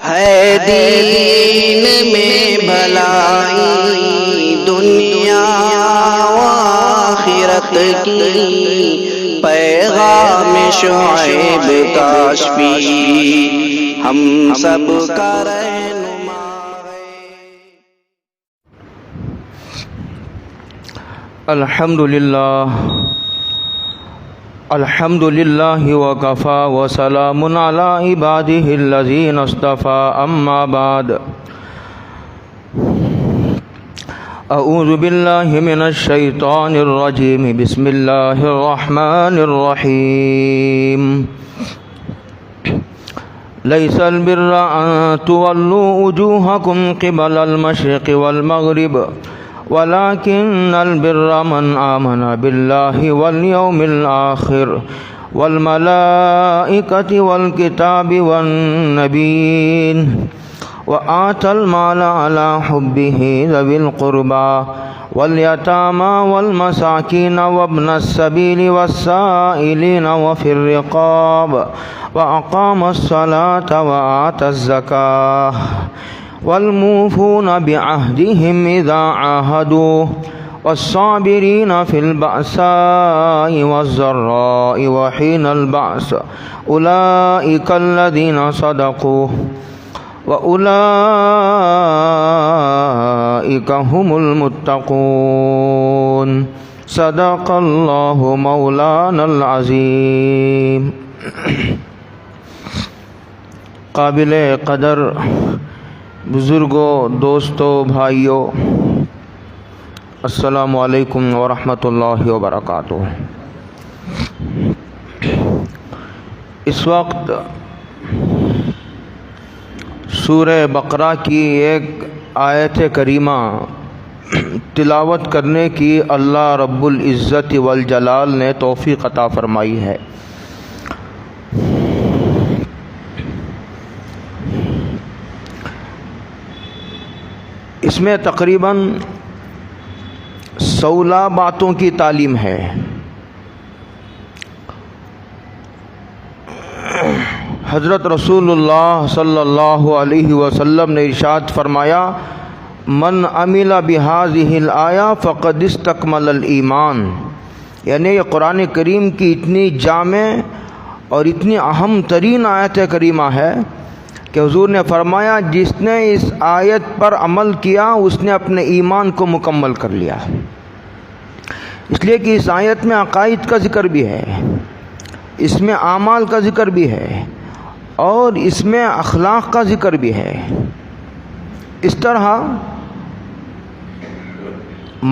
ہے دین میں بھلائی دنیا و آخرت کی، پیغام شعیب کاشفی ہم سب کا رہنما ہے۔ الحمد للہ وکفا وسلام علی عبادہ الذین اصطفى، اما بعد، اعوذ باللہ من الشیطان الرجیم، بسم اللہ الرحمن الرحیم۔ لیس البر ان تولوا وجوہکم قبل المشرق والمغرب ولكن البر من آمن بالله واليوم الآخر والملائكة والكتاب والنبيين وآتى المال على حبه ذوي القربى واليتامى والمساكين وابن السبيل والسائلين وفي الرقاب وأقام الصلاة وآتى الزكاة والموفون بعهدهم إذا عاهدوا والصابرين في البأساء والضراء وحين البأس أولئك الذين صدقوا وأولئك هم المتقون، صدق الله مولانا العظيم۔ قابل قدر بزرگوں، دوستوں، بھائیوں، السلام علیکم ورحمۃ اللہ وبرکاتہ۔ اس وقت سورہ بقرہ کی ایک آیت کریمہ تلاوت کرنے کی اللہ رب العزت والجلال نے توفیق عطا فرمائی ہے۔ اس میں تقریباً 16 باتوں کی تعلیم ہے۔ حضرت رسول اللہ صلی اللہ علیہ وسلم نے ارشاد فرمایا، من عمل بہذہ الآیہ فقد استکمل الایمان، یعنی یہ قرآن کریم کی اتنی جامع اور اتنی اہم ترین آیت کریمہ ہے کہ حضور نے فرمایا جس نے اس آیت پر عمل کیا اس نے اپنے ایمان کو مکمل کر لیا۔ اس لیے کہ اس آیت میں عقائد کا ذکر بھی ہے، اس میں اعمال کا ذکر بھی ہے، اور اس میں اخلاق کا ذکر بھی ہے۔ اس طرح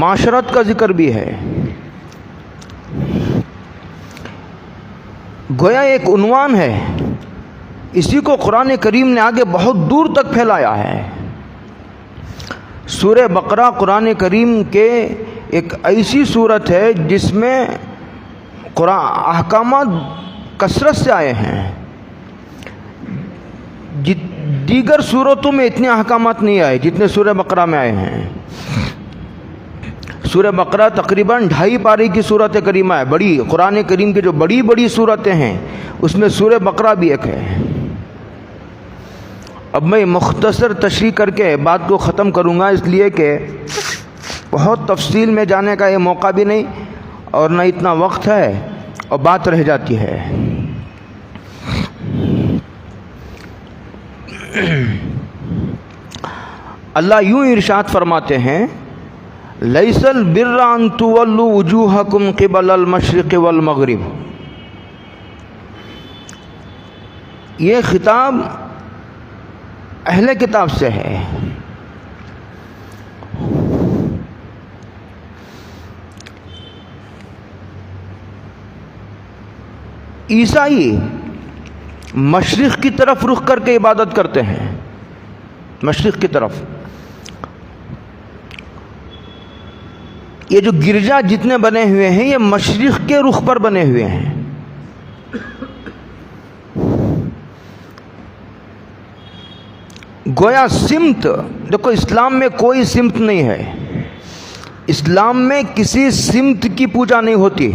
معاشرت کا ذکر بھی ہے۔ گویا ایک عنوان ہے، اسی کو قرآن کریم نے آگے بہت دور تک پھیلایا ہے۔ سورہ بقرہ قرآن کریم کے ایک ایسی صورت ہے جس میں احکامات کثرت سے آئے ہیں۔ دیگر سورتوں میں اتنے احکامات نہیں آئے جتنے سورہ بقرہ میں آئے ہیں۔ سورہ بقرہ تقریباً 2.5 پارے کی صورت کریمہ ہے، بڑی قرآن کریم کی جو بڑی بڑی صورتیں ہیں اس میں سورہ بقرہ بھی ایک ہے۔ اب میں مختصر تشریح کر کے بات کو ختم کروں گا، اس لیے کہ بہت تفصیل میں جانے کا یہ موقع بھی نہیں اور نہ اتنا وقت ہے اور بات رہ جاتی ہے۔ اللہ یوں ارشاد فرماتے ہیں، لیس البر ان تولوا وجوہکم قبل المشرق والمغرب۔ یہ خطاب اہل کتاب سے ہے۔ عیسائی مشرق کی طرف رخ کر کے عبادت کرتے ہیں، مشرق کی طرف۔ یہ جو گرجا جتنے بنے ہوئے ہیں یہ مشرق کے رخ پر بنے ہوئے ہیں۔ گویا سمت، دیکھو اسلام میں کوئی سمت نہیں ہے، اسلام میں کسی سمت کی پوجا نہیں ہوتی۔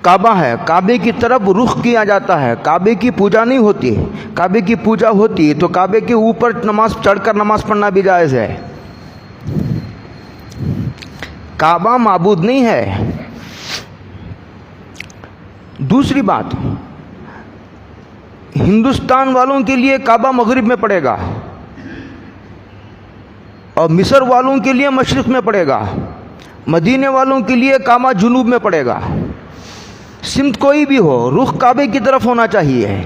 کعبہ ہے، کعبے کی طرف رخ کیا جاتا ہے، کعبے کی پوجا نہیں ہوتی. کعبے کی پوجا ہوتی تو کعبے کے اوپر نماز چڑھ کر نماز پڑھنا بھی جائز ہے. کعبہ معبود نہیں ہے. دوسری بات، ہندوستان والوں کے لیے کعبہ مغرب میں پڑے گا اور مصر والوں کے لیے مشرق میں پڑے گا. مدینے والوں کے لیے کعبہ جنوب میں پڑے گا. سمت کوئی بھی ہو، رخ کعبے کی طرف ہونا چاہیے.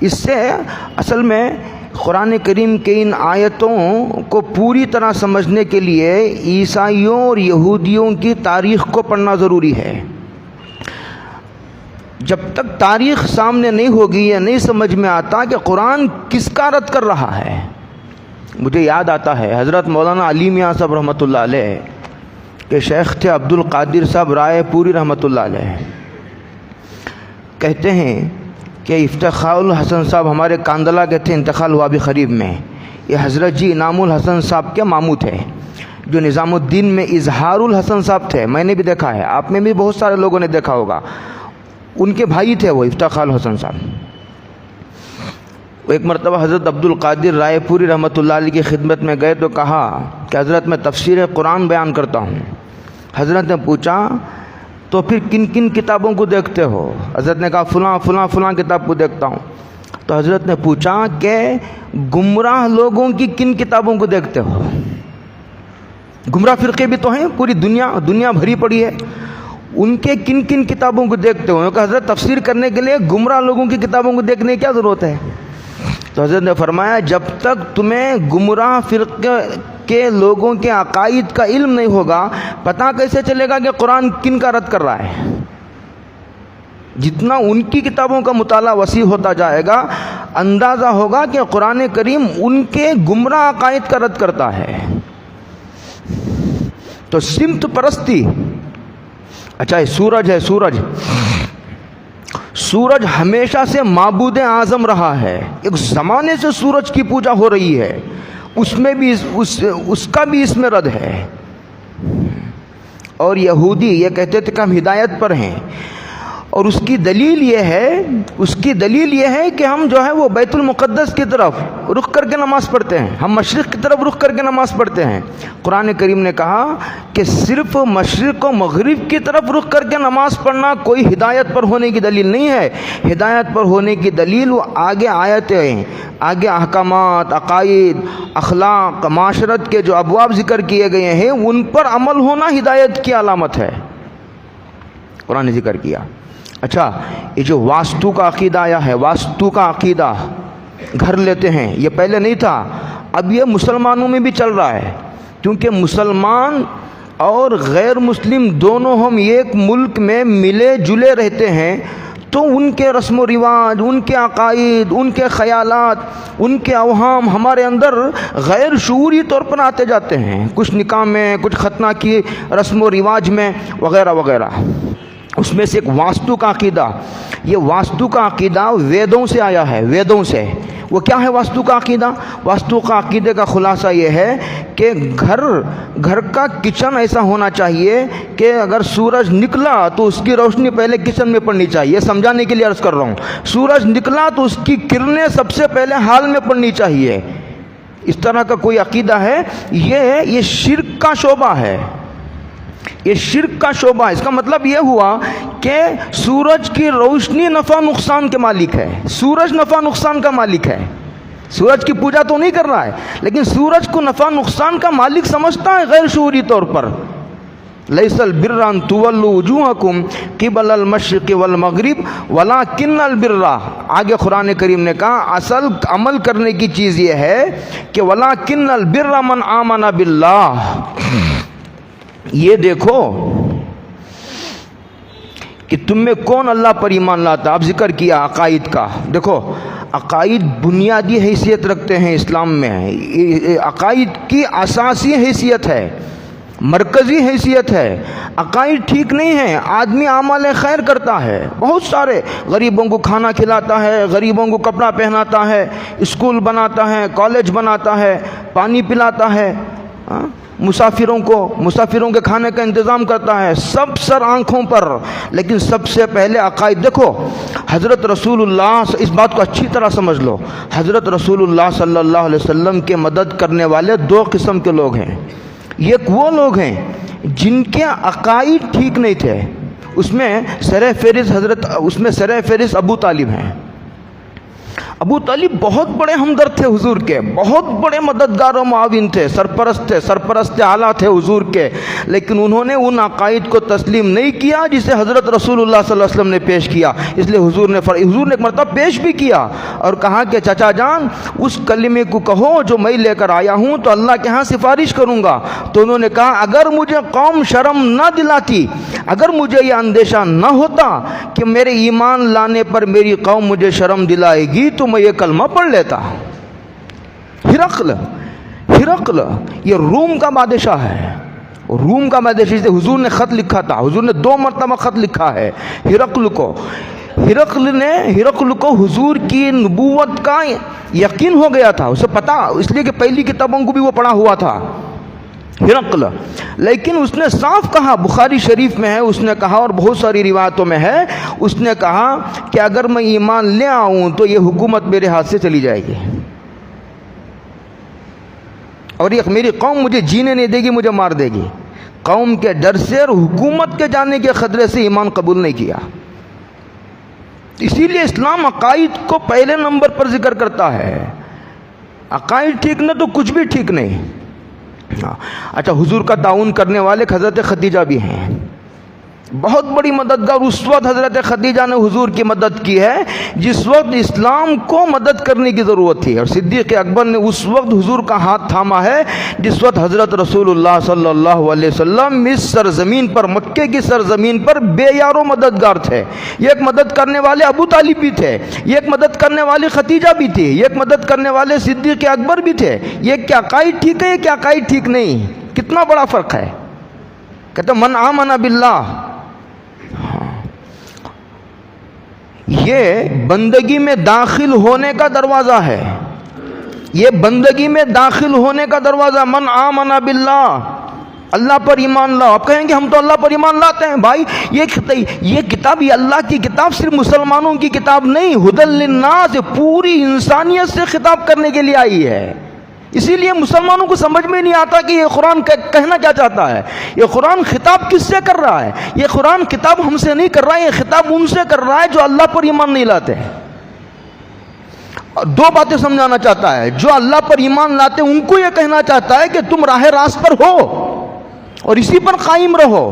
اس سے اصل میں قرآن کریم کے ان آیتوں کو پوری طرح سمجھنے کے لیے عیسائیوں اور یہودیوں کی تاریخ کو پڑھنا ضروری ہے. جب تک تاریخ سامنے نہیں ہوگی یا نہیں سمجھ میں آتا کہ قرآن کس کا رد کر رہا ہے. مجھے یاد آتا ہے حضرت مولانا علی میاں صاحب رحمۃ اللہ علیہ کے شیخ تھے عبد القادر صاحب رائے پوری رحمۃ اللہ علیہ. کہتے ہیں کہ افتخار الحسن صاحب ہمارے کاندلہ کے تھے، انتقال ہوا بھی قریب میں. یہ حضرت جی انعام الحسن صاحب کے ماموں تھے، جو نظام الدین میں اظہار الحسن صاحب تھے. میں نے بھی دیکھا ہے، آپ میں بھی بہت سارے لوگوں نے دیکھا ہوگا. ان کے بھائی تھے وہ افتخار الحسن صاحب. وہ ایک مرتبہ حضرت عبد القادر رائے پوری رحمۃ اللہ علیہ کی خدمت میں گئے تو کہا کہ حضرت میں تفسیر قرآن بیان کرتا ہوں. حضرت نے پوچھا تو پھر کن کن کتابوں کو دیکھتے ہو؟ حضرت نے کہا فلاں فلاں فلاں کتاب کو دیکھتا ہوں. تو حضرت نے پوچھا کہ گمراہ لوگوں کی کن کتابوں کو دیکھتے ہو؟ گمراہ فرقے بھی تو ہیں، پوری دنیا بھری پڑی ہے، ان کے کن کن کتابوں کو دیکھتے ہو؟ کہ حضرت تفسیر کرنے کے لیے گمراہ لوگوں کی کتابوں کو دیکھنے کی کیا ضرورت ہے؟ تو حضرت نے فرمایا جب تک تمہیں گمراہ فرقے کے لوگوں کے عقائد کا علم نہیں ہوگا، پتہ کیسے چلے گا کہ قرآن کن کا رد کر رہا ہے؟ جتنا ان کی کتابوں کا مطالعہ وسیع ہوتا جائے گا، اندازہ ہوگا کہ قرآن کریم ان کے گمراہ عقائد کا رد کرتا ہے. تو سمت پرستی، اچھا سورج ہے، سورج ہمیشہ سے معبود اعظم رہا ہے. ایک زمانے سے سورج کی پوجا ہو رہی ہے، اس میں بھی اس کا بھی اس میں رد ہے. اور یہودی یہ کہتے تھے کہ ہم ہدایت پر ہیں، اور اس کی دلیل یہ ہے کہ ہم جو ہے وہ بیت المقدس کی طرف رخ کر کے نماز پڑھتے ہیں، ہم مشرق کی طرف رخ کر کے نماز پڑھتے ہیں. قرآن کریم نے کہا کہ صرف مشرق و مغرب کی طرف رخ کر کے نماز پڑھنا کوئی ہدایت پر ہونے کی دلیل نہیں ہے. ہدایت پر ہونے کی دلیل وہ آگے آیتیں ہیں، آگے احکامات، عقائد، اخلاق، معاشرت کے جو ابواب ذکر کیے گئے ہیں ان پر عمل ہونا ہدایت کی علامت ہے. قرآن نے ذکر کیا. اچھا یہ جو واسطو کا عقیدہ آیا ہے، واسطو کا عقیدہ گھر لیتے ہیں، یہ پہلے نہیں تھا، اب یہ مسلمانوں میں بھی چل رہا ہے. کیونکہ مسلمان اور غیر مسلم دونوں ہم ایک ملک میں ملے جلے رہتے ہیں، تو ان کے رسم و رواج، ان کے عقائد، ان کے خیالات، ان کے اوہام ہمارے اندر غیر شعوری طور پر آتے جاتے ہیں، کچھ نکاح میں، کچھ ختنہ کی رسم و رواج میں، وغیرہ وغیرہ. اس میں سے ایک واسطو کا عقیدہ، یہ واسطو کا عقیدہ ویدوں سے آیا ہے، ویدوں سے. وہ کیا ہے واسطو کا عقیدہ؟ واسطو کا عقیدے کا خلاصہ یہ ہے کہ گھر کا کچن ایسا ہونا چاہیے کہ اگر سورج نکلا تو اس کی روشنی پہلے کچن میں پڑنی چاہیے. یہ سمجھانے کے لیے عرض کر رہا ہوں. سورج نکلا تو اس کی کرنیں سب سے پہلے ہال میں پڑنی چاہیے. اس طرح کا کوئی عقیدہ ہے، یہ شرک کا شعبہ ہے، یہ شرک کا شعبہ ہے. اس کا مطلب یہ ہوا کہ سورج کی روشنی نفع نقصان کے مالک ہے، سورج نفع نقصان کا مالک ہے. سورج کی پوجا تو نہیں کر رہا ہے، لیکن سورج کو نفع نقصان کا مالک سمجھتا ہے غیر شعوری طور پر. لیس البر ان تولوا وجوہکم قبل المشرق والمغرب ولکن البر. آگے قرآن کریم نے کہا اصل عمل کرنے کی چیز یہ ہے کہ ولکن البر من آمن باللہ. یہ دیکھو کہ تم میں کون اللہ پر ایمان لاتا. اب ذکر کیا عقائد کا. دیکھو عقائد بنیادی حیثیت رکھتے ہیں اسلام میں، عقائد کی اساسی حیثیت ہے، مرکزی حیثیت ہے. عقائد ٹھیک نہیں ہیں، آدمی اعمال خیر کرتا ہے، بہت سارے غریبوں کو کھانا کھلاتا ہے، غریبوں کو کپڑا پہناتا ہے، اسکول بناتا ہے، کالج بناتا ہے، پانی پلاتا ہے، مسافروں کے کھانے کا انتظام کرتا ہے، سب سر آنکھوں پر. لیکن سب سے پہلے عقائد دیکھو. حضرت رسول اللہ، اس بات کو اچھی طرح سمجھ لو، حضرت رسول اللہ صلی اللہ علیہ وسلم کے مدد کرنے والے دو قسم کے لوگ ہیں. ایک وہ لوگ ہیں جن کے عقائد ٹھیک نہیں تھے، اس میں سر فہرست ابو طالب ہیں. ابو طالب بہت بڑے ہمدرد تھے حضور کے، بہت بڑے مددگار و معاون تھے، سرپرست اعلیٰ تھے حضور کے. لیکن انہوں نے ان عقائد کو تسلیم نہیں کیا جسے حضرت رسول اللہ صلی اللہ علیہ وسلم نے پیش کیا. اس لیے حضور نے ایک مرتبہ پیش بھی کیا اور کہا کہ چچا جان اس کلمے کو کہو جو میں لے کر آیا ہوں تو اللہ کے ہاں سفارش کروں گا. تو انہوں نے کہا اگر مجھے قوم شرم نہ دلاتی، اگر مجھے یہ اندیشہ نہ ہوتا کہ میرے ایمان لانے پر میری قوم مجھے شرم دلائے گی تو میں یہ کلمہ پڑھ لیتا. ہرقل یہ روم کا بادشاہ ہے، روم کا بادشاہ. سے حضور نے خط لکھا تھا، حضور نے 2 مرتبہ خط لکھا ہے ہرقل کو. ہرقل کو حضور کی نبوت کا یقین ہو گیا تھا، اسے پتا، اس لیے کہ پہلی کتابوں کو بھی وہ پڑھا ہوا تھا ہرقل. لیکن اس نے صاف کہا، بخاری شریف میں ہے، اس نے کہا اور بہت ساری روایتوں میں ہے، اس نے کہا کہ اگر میں ایمان لے آؤں تو یہ حکومت میرے ہاتھ سے چلی جائے گی اور یہ میری قوم مجھے جینے نہیں دے گی، مجھے مار دے گی. قوم کے ڈر سے اور حکومت کے جانے کے خطرے سے ایمان قبول نہیں کیا. اسی لیے اسلام عقائد کو پہلے نمبر پر ذکر کرتا ہے. عقائد ٹھیک نہ تو کچھ بھی ٹھیک نہیں. اچھا، حضور کا تعاون کرنے والے حضرت خدیجہ بھی ہیں، بہت بڑی مددگار. اس وقت حضرت خدیجہ نے حضور کی مدد کی ہے جس وقت اسلام کو مدد کرنے کی ضرورت تھی، اور صدیق اکبر نے اس وقت حضور کا ہاتھ تھاما ہے جس وقت حضرت رسول اللہ صلی اللہ علیہ وسلم اس سرزمین پر، مکے کی سرزمین پر بے یار و مددگار تھے. ایک مدد کرنے والے ابو طالب بھی تھے، ایک مدد کرنے والی خدیجہ بھی تھی، ایک مدد کرنے والے صدیق اکبر بھی تھے. یہ کیا عقائد ٹھیک ہے، کیا عقائد ٹھیک نہیں؟ کتنا بڑا فرق ہے. کہتے من آمن باللہ، یہ بندگی میں داخل ہونے کا دروازہ ہے، یہ بندگی میں داخل ہونے کا دروازہ. من آمن باللہ، اللہ پر ایمان لاؤ. آپ کہیں گے ہم تو اللہ پر ایمان لاتے ہیں. بھائی یہ کتاب، یہ اللہ کی کتاب صرف مسلمانوں کی کتاب نہیں، ہدی للناس، پوری انسانیت سے خطاب کرنے کے لیے آئی ہے. اسی لیے مسلمانوں کو سمجھ میں نہیں آتا کہ یہ قرآن کہنا کیا چاہتا ہے. یہ قرآن خطاب کس سے کر رہا ہے؟ یہ قرآن خطاب ہم سے نہیں کر رہا ہے، یہ خطاب ان سے کر رہا ہے جو اللہ پر ایمان نہیں لاتے ہیں. 2 باتیں سمجھانا چاہتا ہے. جو اللہ پر ایمان لاتے ہیں ان کو یہ کہنا چاہتا ہے کہ تم راہ راست پر ہو اور اسی پر قائم رہو،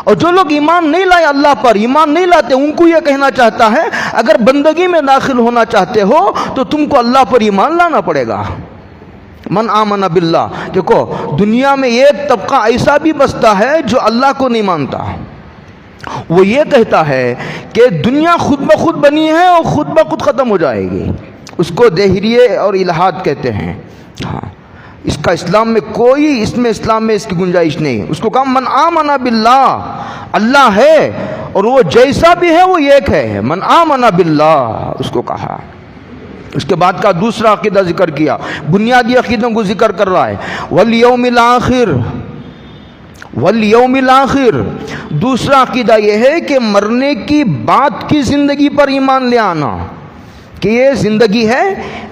اور جو لوگ ایمان نہیں لائے، اللہ پر ایمان نہیں لاتے، ان کو یہ کہنا چاہتا ہے اگر بندگی میں داخل ہونا چاہتے ہو تو تم کو اللہ پر ایمان لانا پڑے گا. من آمن باللہ. دیکھو دنیا میں ایک طبقہ ایسا بھی بستا ہے جو اللہ کو نہیں مانتا. وہ یہ کہتا ہے کہ دنیا خود بخود بنی ہے اور خود بخود ختم ہو جائے گی. اس کو دہریے اور الہاد کہتے ہیں. اس کا اسلام میں کوئی، اسلام میں اس کی گنجائش نہیں. اس کو کہا من آمن باللہ، اللہ ہے اور وہ جیسا بھی ہے وہ ایک ہے. من آمن باللہ اس کو کہا. اس کے بعد کا دوسرا عقیدہ ذکر کیا، بنیادی عقیدوں کو ذکر کر رہا ہے. والیوم الآخر. دوسرا عقیدہ یہ ہے کہ مرنے کی بعد کی زندگی پر ایمان لے آنا، کہ یہ زندگی ہے،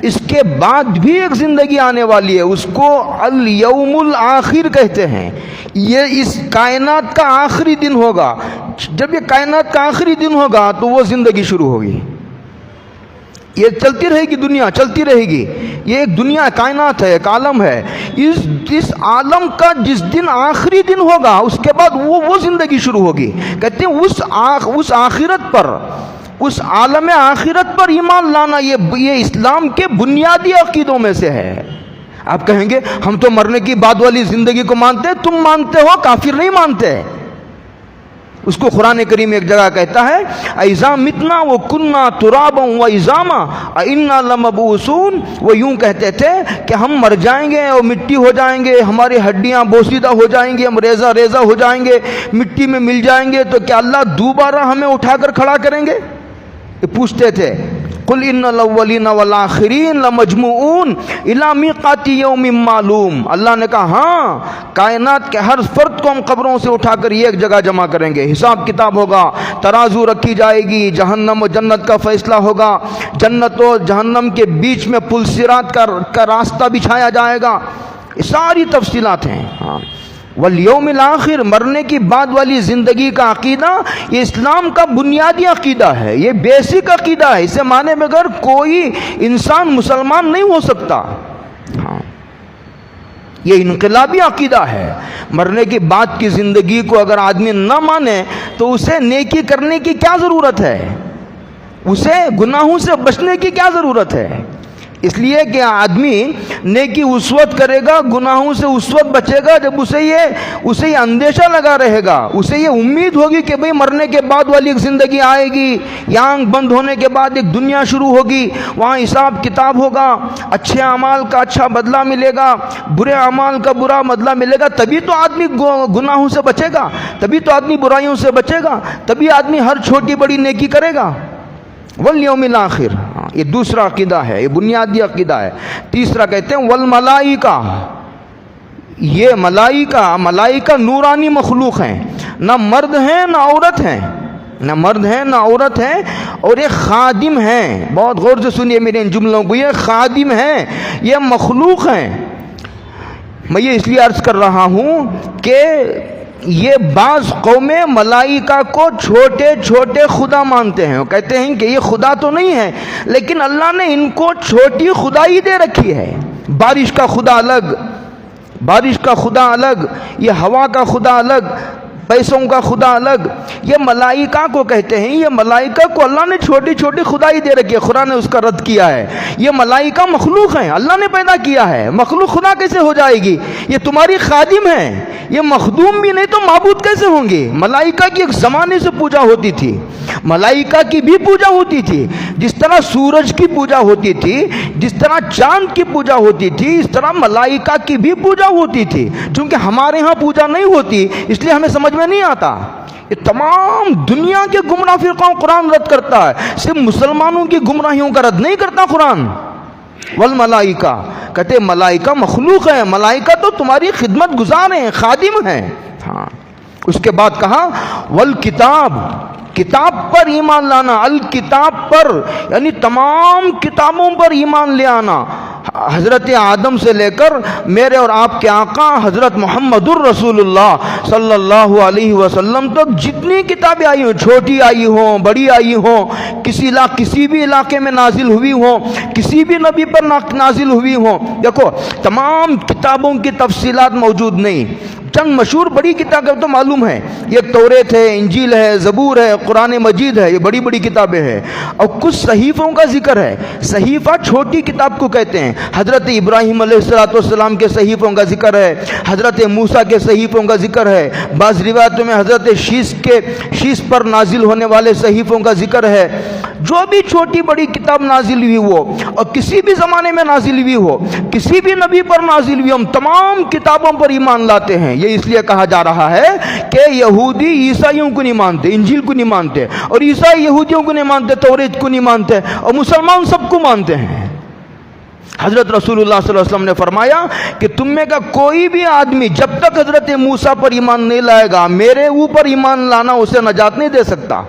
اس کے بعد بھی ایک زندگی آنے والی ہے. اس کو الیوم الآخر کہتے ہیں. یہ اس کائنات کا آخری دن ہوگا. جب یہ کائنات کا آخری دن ہوگا تو وہ زندگی شروع ہوگی. یہ چلتی رہے گی، دنیا چلتی رہے گی. یہ ایک دنیا، کائنات ہے، ایک عالم ہے. اس عالم کا جس دن آخری دن ہوگا اس کے بعد وہ زندگی شروع ہوگی. کہتے ہیں اس آخرت پر، اس عالم آخرت پر ایمان لانا یہ اسلام کے بنیادی عقیدوں میں سے ہے. آپ کہیں گے ہم تو مرنے کی بعد والی زندگی کو مانتے ہیں. تم مانتے ہو، کافر نہیں مانتے. اس کو قرآن کریم ایک جگہ کہتا ہے اِذَا مِتْنَا وَكُنَّا تُرَابًا وَعِظَامًا أَإِنَّا لَمَبْعُوثُونَ. وہ یوں کہتے تھے کہ ہم مر جائیں گے اور مٹی ہو جائیں گے، ہماری ہڈیاں بوسیدہ ہو جائیں گی، ہم ریزہ ہو جائیں گے، مٹی میں مل جائیں گے، تو کیا اللہ دوبارہ ہمیں اٹھا کر کھڑا کریں گے؟ یہ پوچھتے تھے. قل ان الاولین والآخرین لمجموعون الی میقات یوم معلوم. اللہ نے کہا ہاں کائنات کے ہر فرد کو ہم قبروں سے اٹھا کر یہ ایک جگہ جمع کریں گے، حساب کتاب ہوگا، ترازو رکھی جائے گی، جہنم و جنت کا فیصلہ ہوگا، جنت و جہنم کے بیچ میں پل صراط کا راستہ بچھایا جائے گا. یہ ساری تفصیلات ہیں. ہاں والیوم الآخر، مرنے کی بعد والی زندگی کا عقیدہ یہ اسلام کا بنیادی عقیدہ ہے، یہ بیسک عقیدہ ہے. اسے مانے بغیر کوئی انسان مسلمان نہیں ہو سکتا. ہاں یہ انقلابی عقیدہ ہے. مرنے کی بعد کی زندگی کو اگر آدمی نہ مانے تو اسے نیکی کرنے کی کیا ضرورت ہے، اسے گناہوں سے بچنے کی کیا ضرورت ہے. اس لیے کہ آدمی نیکی اس وقت کرے گا، گناہوں سے اس وقت بچے گا جب اسے یہ اندیشہ لگا رہے گا، اسے یہ امید ہوگی کہ بھئی مرنے کے بعد والی ایک زندگی آئے گی، یہاں آنکھ بند ہونے کے بعد ایک دنیا شروع ہوگی، وہاں حساب کتاب ہوگا، اچھے اعمال کا اچھا بدلہ ملے گا، برے اعمال کا برا بدلہ ملے گا. تبھی تو آدمی گناہوں سے بچے گا، تبھی تو آدمی برائیوں سے بچے گا، تبھی آدمی ہر چھوٹی بڑی نیکی کرے گا. والیوم الآخر، یہ دوسرا عقیدہ ہے، یہ بنیادی عقیدہ ہے. تیسرا کہتے ہیں والملائکہ، یہ ملائکہ نورانی مخلوق ہیں، نہ مرد ہیں نہ عورت ہیں، نہ مرد ہیں نہ عورت ہیں، اور یہ خادم ہیں. بہت غور سے سنیے میرے ان جملوں کو، یہ خادم ہیں، یہ مخلوق ہیں. میں یہ اس لیے عرض کر رہا ہوں کہ یہ بعض قومیں ملائکہ کو چھوٹے چھوٹے خدا مانتے ہیں. وہ کہتے ہیں کہ یہ خدا تو نہیں ہے لیکن اللہ نے ان کو چھوٹی خدائی دے رکھی ہے. بارش کا خدا الگ، بارش کا خدا الگ، یہ ہوا کا خدا الگ، پیسوں کا خدا الگ. یہ ملائکہ کو کہتے ہیں، یہ ملائکہ کو اللہ نے چھوٹی چھوٹی خدائی دے رکھی ہے. قرآن نے اس کا رد کیا ہے. یہ ملائکہ مخلوق ہیں، اللہ نے پیدا کیا ہے. مخلوق خدا کیسے ہو جائے گی؟ یہ تمہاری خادم ہیں، یہ مخدوم بھی نہیں تو معبود کیسے ہوں گے؟ ملائکہ کی ایک زمانے سے پوجا ہوتی تھی، ملائکہ کی بھی پوجا ہوتی تھی. جس طرح سورج کی پوجا ہوتی تھی، جس طرح چاند کی پوجا ہوتی تھی، اس طرح ملائکہ کی بھی پوجا ہوتی تھی. چونکہ ہمارے ہاں پوجا نہیں ہوتی اس لیے ہمیں سمجھ میں نہیں آتا. یہ تمام دنیا کے گمراہ فرقوں قرآن رد کرتا ہے، صرف مسلمانوں کی گمراہیوں کا رد نہیں کرتا قرآن. والملائکہ، کہتے ملائکہ مخلوق ہیں، ملائکہ تو تمہاری خدمت گزار ہیں، خادم ہیں. ہاں اس کے بعد کہا والکتاب، کتاب پر ایمان لانا، الکتاب پر یعنی تمام کتابوں پر ایمان لے آنا. حضرت آدم سے لے کر میرے اور آپ کے آقا حضرت محمد الرسول اللہ صلی اللہ علیہ وسلم تک جتنی کتابیں آئی ہوں، چھوٹی آئی ہوں، بڑی آئی ہوں، کسی بھی علاقے میں نازل ہوئی ہوں، کسی بھی نبی پر نازل ہوئی ہوں، دیکھو تمام کتابوں کی تفصیلات موجود نہیں. چند مشہور بڑی کتابیں تو معلوم ہے، یہ توریت ہے، انجیل ہے، زبور ہے، قرآن مجید ہے، یہ بڑی بڑی کتابیں ہیں. اور کچھ صحیفوں کا ذکر ہے. صحیفہ چھوٹی کتاب کو کہتے ہیں. حضرت ابراہیم علیہ السلام کے صحیفوں کا ذکر ہے، حضرت موسیٰ کے صحیفوں کا ذکر ہے، بعض روایتوں میں حضرت شیش پر نازل ہونے والے صحیفوں کا ذکر ہے. جو بھی چھوٹی بڑی کتاب نازل ہوئی ہو اور کسی بھی زمانے میں نازل ہوئی ہو، کسی بھی نبی پر نازل ہوئی، ہم تمام کتابوں پر ایمان لاتے ہیں. یہ اس لیے کہا جا رہا ہے کہ یہودی عیسائیوں کو نہیں مانتے، انجیل کو نہیں مانتے، اور عیسائی یہودیوں کو نہیں مانتے، توریت کو نہیں مانتے، اور مسلمان سب کو مانتے ہیں. حضرت رسول اللہ صلی اللہ علیہ وسلم نے فرمایا کہ تم میں کا کوئی بھی آدمی جب تک حضرت موسیٰ پر ایمان نہیں لائے گا، میرے اوپر ایمان لانا اسے نجات نہیں دے سکتا.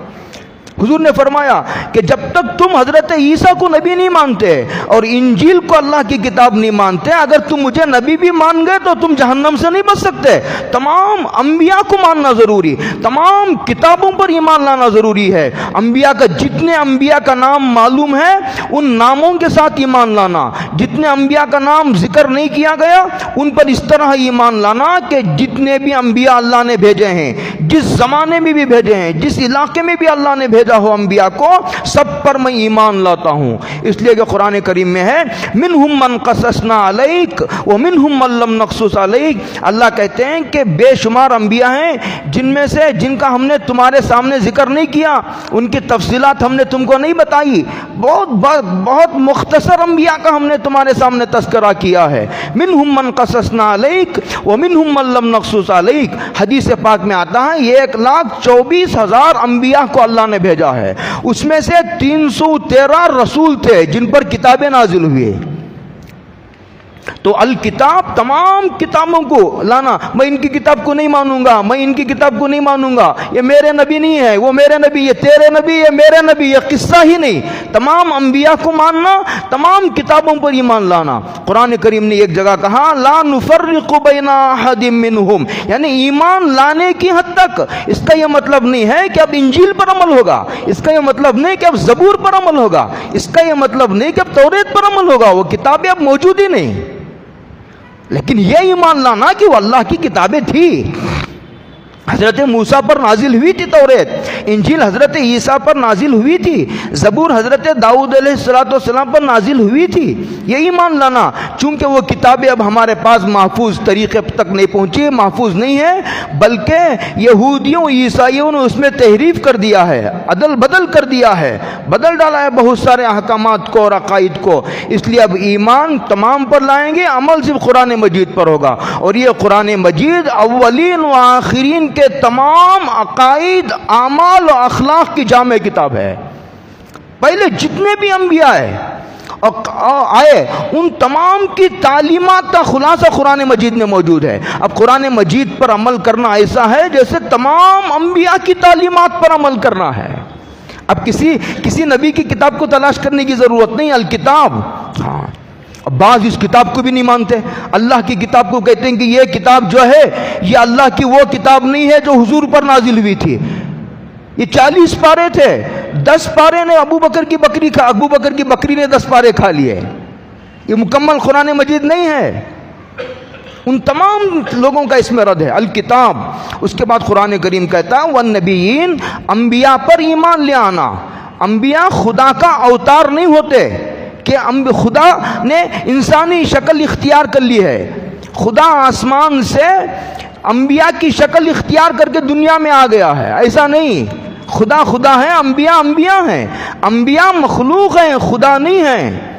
حضور نے فرمایا کہ جب تک تم حضرت عیسیٰ کو نبی نہیں مانتے اور انجیل کو اللہ کی کتاب نہیں مانتے، اگر تم مجھے نبی بھی مان گئے تو تم جہنم سے نہیں بچ سکتے. تمام انبیاء کو ماننا ضروری، تمام کتابوں پر ایمان لانا ضروری ہے. انبیاء کا جتنے انبیاء کا نام معلوم ہے ان ناموں کے ساتھ ایمان لانا، جتنے انبیاء کا نام ذکر نہیں کیا گیا ان پر اس طرح ایمان لانا کہ جتنے بھی انبیاء اللہ نے بھیجے ہیں، جس زمانے میں بھی بھیجے ہیں، جس علاقے میں بھی اللہ نے بھیجا ہو انبیاء کو، سب پر میں ایمان لاتا ہوں. اس لیے کہ قرآن کریم میں ہے منہم من قصصنا علیک ومنہم من لم نقصص علیک. اللہ کہتے ہیں کہ بے شمار انبیاء ہیں جن میں سے جن کا ہم نے تمہارے سامنے ذکر نہیں کیا، ان کی تفصیلات ہم نے تم کو نہیں بتائی. بہت مختصر انبیاء کا ہم نے تمہارے سامنے تذکرہ کیا ہے. منہم من قصصنا علیک ومنہم من لم نقصص علیک. حدیث پاک میں آتا ہے 1,24,000 انبیاء کو اللہ نے بھیجا. بھیجا ہے. اس میں سے 313 رسول تھے جن پر کتابیں نازل ہوئی. تو الکتاب تمام کتابوں کو لانا، میں ان کی کتاب کو نہیں مانوں گا، میں ان کی کتاب کو نہیں مانوں گا، یہ میرے نبی نہیں ہے، وہ میرے نبی، یہ تیرے نبی، یہ میرے نبی، یہ قصہ ہی نہیں. تمام انبیاء کو ماننا، تمام کتابوں پر ایمان لانا. قرآن کریم نے ایک جگہ کہا لا نفرق بین احد منہم، یعنی ایمان لانے کی حد تک. اس کا یہ مطلب نہیں ہے کہ اب انجیل پر عمل ہوگا، اس کا یہ مطلب نہیں کہ اب زبور پر عمل ہوگا، اس کا یہ مطلب نہیں کہ اب توریت پر عمل ہوگا، وہ کتابیں اب موجود ہی نہیں. لیکن یہ ایمان لانا کہ وہ اللہ کی کتابیں تھی. حضرت موسیٰ پر نازل ہوئی تھی توریت، انجیل حضرت عیسیٰ پر نازل ہوئی تھی، زبور حضرت داؤد علیہ السلام پر نازل ہوئی تھی. یہ ایمان لانا. چونکہ وہ کتابیں اب ہمارے پاس محفوظ طریقے تک نہیں پہنچی، محفوظ نہیں ہے، بلکہ یہودیوں عیسائیوں نے اس میں تحریف کر دیا ہے، عدل بدل کر دیا ہے، بدل ڈالا ہے بہت سارے احکامات کو اور عقائد کو. اس لیے اب ایمان تمام پر لائیں گے، عمل صرف قرآن مجید پر ہوگا. اور یہ قرآن مجید اولین و آخرین کے تمام عقائد، اعمال و اخلاق کی جامع کتاب ہے. پہلے جتنے بھی انبیاء آئے ان تمام کی تعلیمات کا خلاصہ قرآن مجید میں موجود ہے. اب قرآن مجید پر عمل کرنا ایسا ہے جیسے تمام انبیاء کی تعلیمات پر عمل کرنا ہے. اب کسی نبی کی کتاب کو تلاش کرنے کی ضرورت نہیں. الکتاب، ہاں بعض اس کتاب کو بھی نہیں مانتے، اللہ کی کتاب کو کہتے ہیں کہ یہ کتاب جو ہے یہ اللہ کی وہ کتاب نہیں ہے جو حضور پر نازل ہوئی تھی. یہ 40 پارے تھے، 10 پارے نے ابو بکر کی بکری نے 10 پارے کھا لیے. یہ مکمل قرآن مجید نہیں ہے. ان تمام لوگوں کا اس میں رد ہے. الکتاب. اس کے بعد قرآن کریم کہتا ہے والنبیین، انبیاء پر ایمان لے آنا. انبیاء خدا کا اوتار نہیں ہوتے کہ خدا نے انسانی شکل اختیار کر لی ہے. خدا آسمان سے انبیاء کی شکل اختیار کر کے دنیا میں آ گیا ہے، ایسا نہیں. خدا ہے، انبیاء ہیں. انبیاء مخلوق ہیں، خدا نہیں ہیں.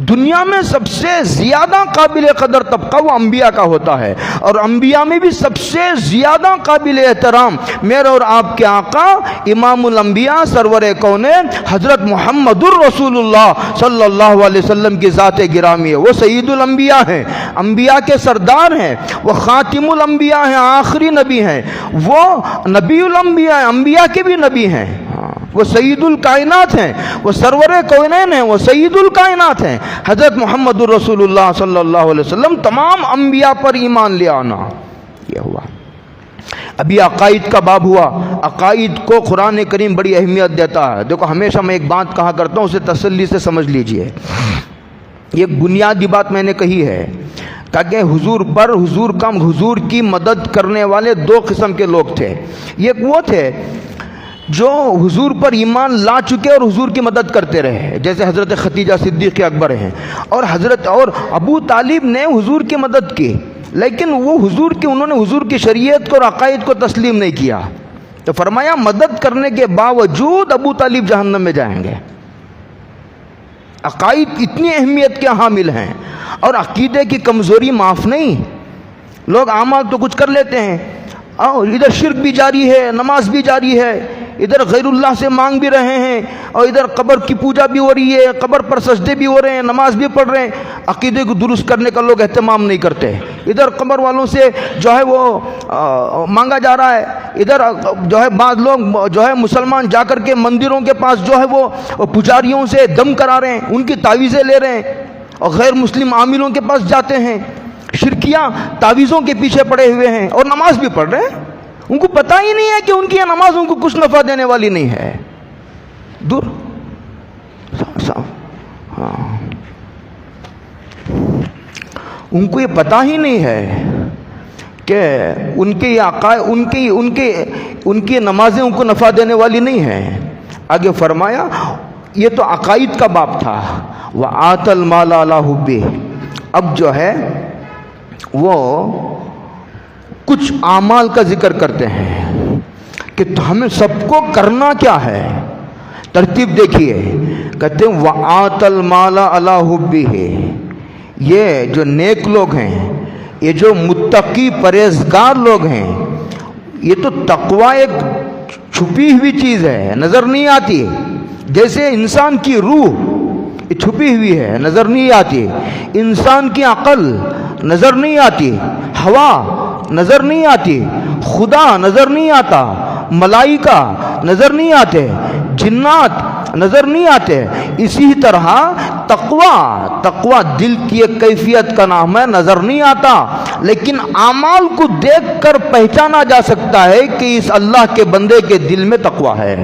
دنیا میں سب سے زیادہ قابل قدر طبقہ وہ انبیاء کا ہوتا ہے، اور انبیاء میں بھی سب سے زیادہ قابل احترام میرے اور آپ کے آقا امام الانبیاء سرور کونین حضرت محمد الرسول اللہ صلی اللہ علیہ وسلم کی ذات گرامی ہے. وہ سید الانبیاء ہیں، انبیاء کے سردار ہیں، وہ خاتم الانبیاء ہیں، آخری نبی ہیں، وہ نبی الانبیاء ہیں، انبیاء کے بھی نبی ہیں. وہ سید الکائنات ہیں، وہ سرور کونین ہیں، وہ سید الکائنات ہیں. حضرت محمد الرسول اللہ صلی اللہ علیہ وسلم. تمام انبیاء پر ایمان لے آنا. یہ ہوا. ابھی عقائد کا باب ہوا. عقائد کو قرآن کریم بڑی اہمیت دیتا ہے. دیکھو ہمیشہ میں ایک بات کہا کرتا ہوں، اسے تسلی سے سمجھ لیجئے. یہ بنیادی بات میں نے کہی ہے کہ حضور کی مدد کرنے والے 2 قسم کے لوگ تھے. ایک وہ تھے جو حضور پر ایمان لا چکے اور حضور کی مدد کرتے رہے، جیسے حضرت خدیجہ صدیق اکبر ہیں، اور ابو طالب نے حضور کی مدد کی، لیکن وہ انہوں نے حضور کی شریعت کو اور عقائد کو تسلیم نہیں کیا. تو فرمایا مدد کرنے کے باوجود ابو طالب جہنم میں جائیں گے. عقائد اتنی اہمیت کے حامل ہیں، اور عقیدے کی کمزوری معاف نہیں. لوگ اعمال تو کچھ کر لیتے ہیں، ادھر شرک بھی جاری ہے، نماز بھی جاری ہے، ادھر غیر اللہ سے مانگ بھی رہے ہیں، اور ادھر قبر کی پوجا بھی ہو رہی ہے، قبر پر سجدے بھی ہو رہے ہیں، نماز بھی پڑھ رہے ہیں. عقیدے کو درست کرنے کا لوگ اہتمام نہیں کرتے. ادھر قبر والوں سے جو ہے وہ مانگا جا رہا ہے، ادھر جو ہے بعض لوگ جو ہے مسلمان جا کر کے مندروں کے پاس جو ہے وہ پجاریوں سے دم کرا رہے ہیں، ان کی تعویذیں لے رہے ہیں، اور غیر مسلم عاملوں کے پاس جاتے ہیں، شرکیاں تعویذوں کے پیچھے پڑے ہوئے ہیں، اور نماز بھی پڑھ رہے ہیں. ان کو پتہ ہی نہیں ہے کہ ان کی یہ نماز ان کو کچھ نفع دینے والی نہیں ہے. دور ہاں، ان کو یہ پتہ ہی نہیں ہے کہ ان کے عقائد ان کی نمازیں ان کو نفع دینے والی نہیں ہیں. آگے فرمایا یہ تو عقائد کا باب تھا. وَآتَ الْمَالَ عَلَىٰ حُبِّهِ. اب جو ہے وہ کچھ اعمال کا ذکر کرتے ہیں کہ ہمیں سب کو کرنا کیا ہے. ترتیب دیکھیے، کہتے ہیں وَآتَ الْمَالَ عَلَىٰ حُبِّهِ. یہ جو نیک لوگ ہیں، یہ جو متقی پرہیزگار لوگ ہیں، یہ تو تقوی ایک چھپی ہوئی چیز ہے، نظر نہیں آتی. جیسے انسان کی روح یہ چھپی ہوئی ہے، نظر نہیں آتی. انسان کی عقل نظر نہیں آتی، ہوا نظر نہیں آتی، خدا نظر نہیں آتا، ملائکہ نظر نہیں آتے، جنات نظر نہیں آتے. اسی طرح تقوی دل کی ایک کیفیت کا نام ہے، نظر نہیں آتا، لیکن اعمال کو دیکھ کر پہچانا جا سکتا ہے کہ اس اللہ کے بندے کے دل میں تقوی ہے،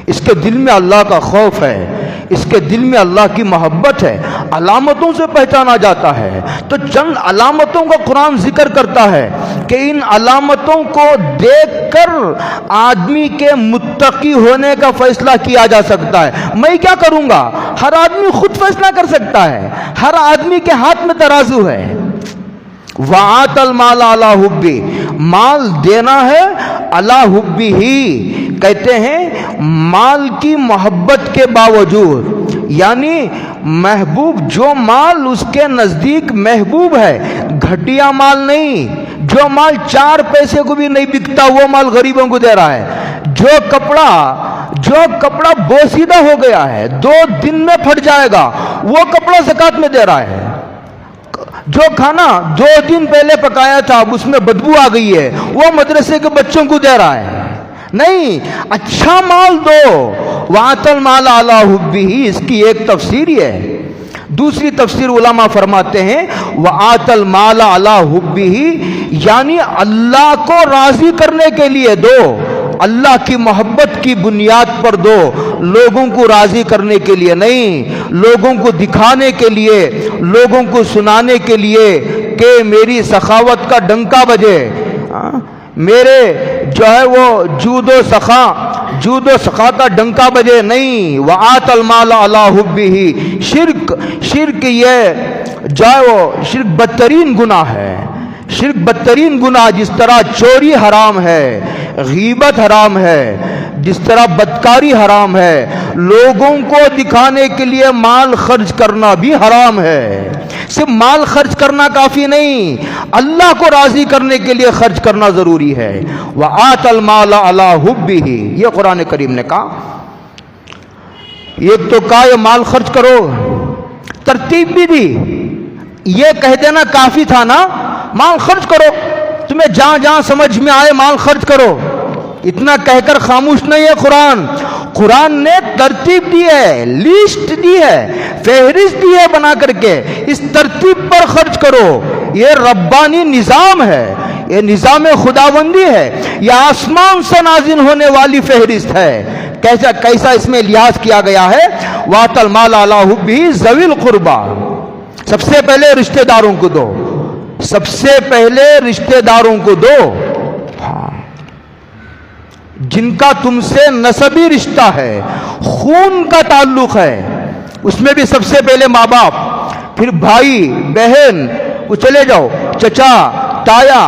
اس کے دل میں اللہ کا خوف ہے، اس کے دل میں اللہ کی محبت ہے. علامتوں سے پہچانا جاتا ہے. تو چند علامتوں کا قرآن ذکر کرتا ہے کہ ان علامتوں کو دیکھ کر آدمی کے متقی ہونے کا فیصلہ کیا جا سکتا ہے. میں کیا کروں گا؟ ہر آدمی خود فیصلہ کر سکتا ہے. ہر آدمی کے ہاتھ میں ترازو ہے. وَآتَ الْمَالَ عَلَى حُبِّهِ، مال دینا ہے علی حُبِّهِ، کہتے ہیں مال کی محبت کے باوجود. یعنی محبوب جو مال اس کے نزدیک محبوب ہے، گھٹیا مال نہیں. جو مال 4 پیسے کو بھی نہیں بکتا وہ مال غریبوں کو دے رہا ہے. جو کپڑا بوسیدہ ہو گیا ہے، 2 دن میں پھٹ جائے گا، وہ کپڑا زکوٰۃ میں دے رہا ہے. جو کھانا 2 دن پہلے پکایا تھا اب اس میں بدبو آ گئی ہے، وہ مدرسے کے بچوں کو دے رہا ہے. نہیں، اچھا مال دو. وَآتَ الْمَالَ عَلَى حُبِّهِ، اس کی ایک تفسیر یہ ہے. دوسری تفسیر علماء فرماتے ہیں وَآتَ الْمَالَ عَلَى حُبِّهِ، یعنی اللہ کو راضی کرنے کے لیے دو، اللہ کی محبت کی بنیاد پر دو، لوگوں کو راضی کرنے کے لیے نہیں، لوگوں کو دکھانے کے لیے، لوگوں کو سنانے کے لیے کہ میری سخاوت کا ڈنکا بجے، میرے جو ہے وہ جود و سخا کا ڈنکا بجے نہیں. وَآتَ الْمَالَ عَلَى حُبِّهِ، شرک یہ جو ہے وہ شرک بدترین گناہ ہے. شرک بدترین گناہ، جس طرح چوری حرام ہے، غیبت حرام ہے، جس طرح بدکاری حرام ہے، لوگوں کو دکھانے کے لیے مال خرچ کرنا بھی حرام ہے. صرف مال خرچ کرنا کافی نہیں، اللہ کو راضی کرنے کے لیے خرچ کرنا ضروری ہے. وَآتَ الْمَالَ عَلَى حُبِّهِ، یہ قرآن کریم نے کہا. ایک تو کہا یہ مال خرچ کرو، ترتیب بھی دی. یہ کہہ دینا کافی تھا نا، مال خرچ کرو، تمہیں جہاں جہاں سمجھ میں آئے مال خرچ کرو. اتنا کہہ کر خاموش نہیں ہے. قرآن نے ترتیب دی ہے، لسٹ دی ہے، فہرست دی ہے بنا کر کے، اس ترتیب پر خرچ کرو. یہ ربانی نظام ہے، یہ نظام خداوندی ہے، یہ آسمان سے نازل ہونے والی فہرست ہے. کیسا اس میں لحاظ کیا گیا ہے؟ وَآتَ الْمَالَ عَلَى حُبِّهِ ذَوِي الْقُرْبَى، سب سے پہلے رشتہ داروں کو دو، سب سے پہلے رشتہ داروں کو دو. جن کا تم سے نسبی رشتہ ہے، خون کا تعلق ہے، اس میں بھی سب سے پہلے ماں باپ، پھر بھائی بہن، وہ چلے جاؤ، چچا تایا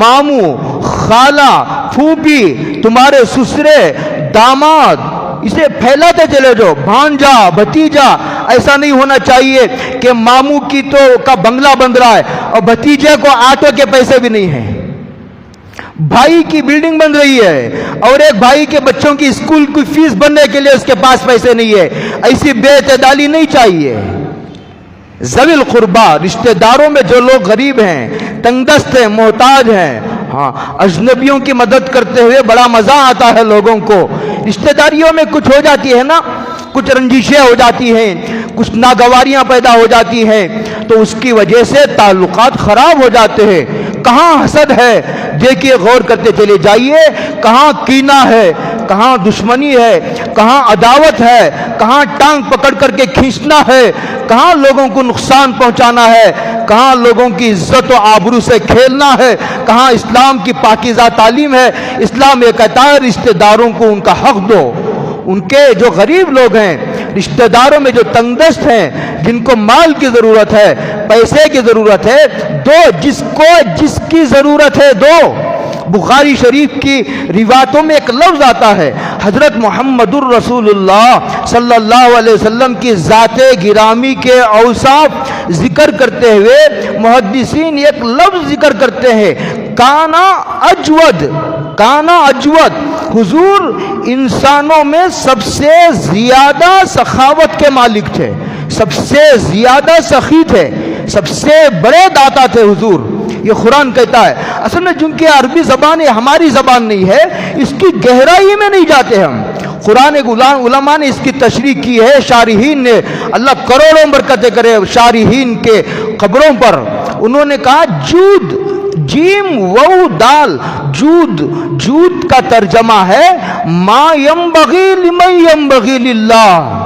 ماموں خالہ پھوپھی، تمہارے سسرے داماد، اسے پھیلاتے چلے جاؤ، بھانجا بھتیجا. ایسا نہیں ہونا چاہیے کہ ماموں کی تو کا بنگلہ بن رہا ہے اور بھتیجے کو آٹو کے پیسے بھی نہیں ہیں، بھائی کی بلڈنگ بن رہی ہے اور ایک بھائی کے بچوں کی اسکول کی فیس بننے کے لیے اس کے پاس پیسے نہیں ہے. ایسی بے اعتدالی نہیں چاہیے. ذوی القربہ، رشتہ داروں میں جو لوگ غریب ہیں، تنگ دست ہیں، محتاج ہیں. ہاں، اجنبیوں کی مدد کرتے ہوئے بڑا مزہ آتا ہے لوگوں کو. رشتہ داریوں میں کچھ ہو جاتی ہے نا، کچھ رنجشیں ہو جاتی ہیں، کچھ ناگواریاں پیدا ہو جاتی ہیں، تو اس کی وجہ سے تعلقات خراب ہو جاتے ہیں. کہاں حسد ہے دیکھیے، غور کرتے چلے جائیے. کہاں کینہ ہے، کہاں دشمنی ہے، کہاں عداوت ہے، کہاں ٹانگ پکڑ کر کے کھینچنا ہے، کہاں لوگوں کو نقصان پہنچانا ہے، کہاں لوگوں کی عزت و آبرو سے کھیلنا ہے، کہاں اسلام کی پاکیزہ تعلیم ہے. اسلام یہ کہتا ہے رشتہ داروں کو ان کا حق دو. ان کے جو غریب لوگ ہیں، رشتہ داروں میں جو تنگ دست ہیں، جن کو مال کی ضرورت ہے، پیسے کی ضرورت ہے، دو. جس کی ضرورت ہے دو. بخاری شریف کی روایتوں میں ایک لفظ آتا ہے، حضرت محمد الرسول اللہ صلی اللہ علیہ وسلم کی ذات گرامی کے اوصاف ذکر کرتے ہوئے محدثین ایک لفظ ذکر کرتے ہیں، کانا اجود. حضور انسانوں میں سب سے زیادہ سخاوت کے مالک تھے، سب سے زیادہ سخی تھے، سب سے بڑے داتا تھے حضور، یہ قرآن کہتا ہے۔ اصل میں چونکہ عربی زبان یہ ہماری زبان نہیں ہے، اس کی گہرائی میں نہیں جاتے ہم۔ قرآن علماء نے اس کی تشریح کی ہے، شارحین نے، اللہ کروڑوں برکتیں کرے شارحین کے قبروں پر۔ انہوں نے کہا جود، جیم وو دال، جود کا ترجمہ ہے ما ینبغی لمن ینبغی للہ،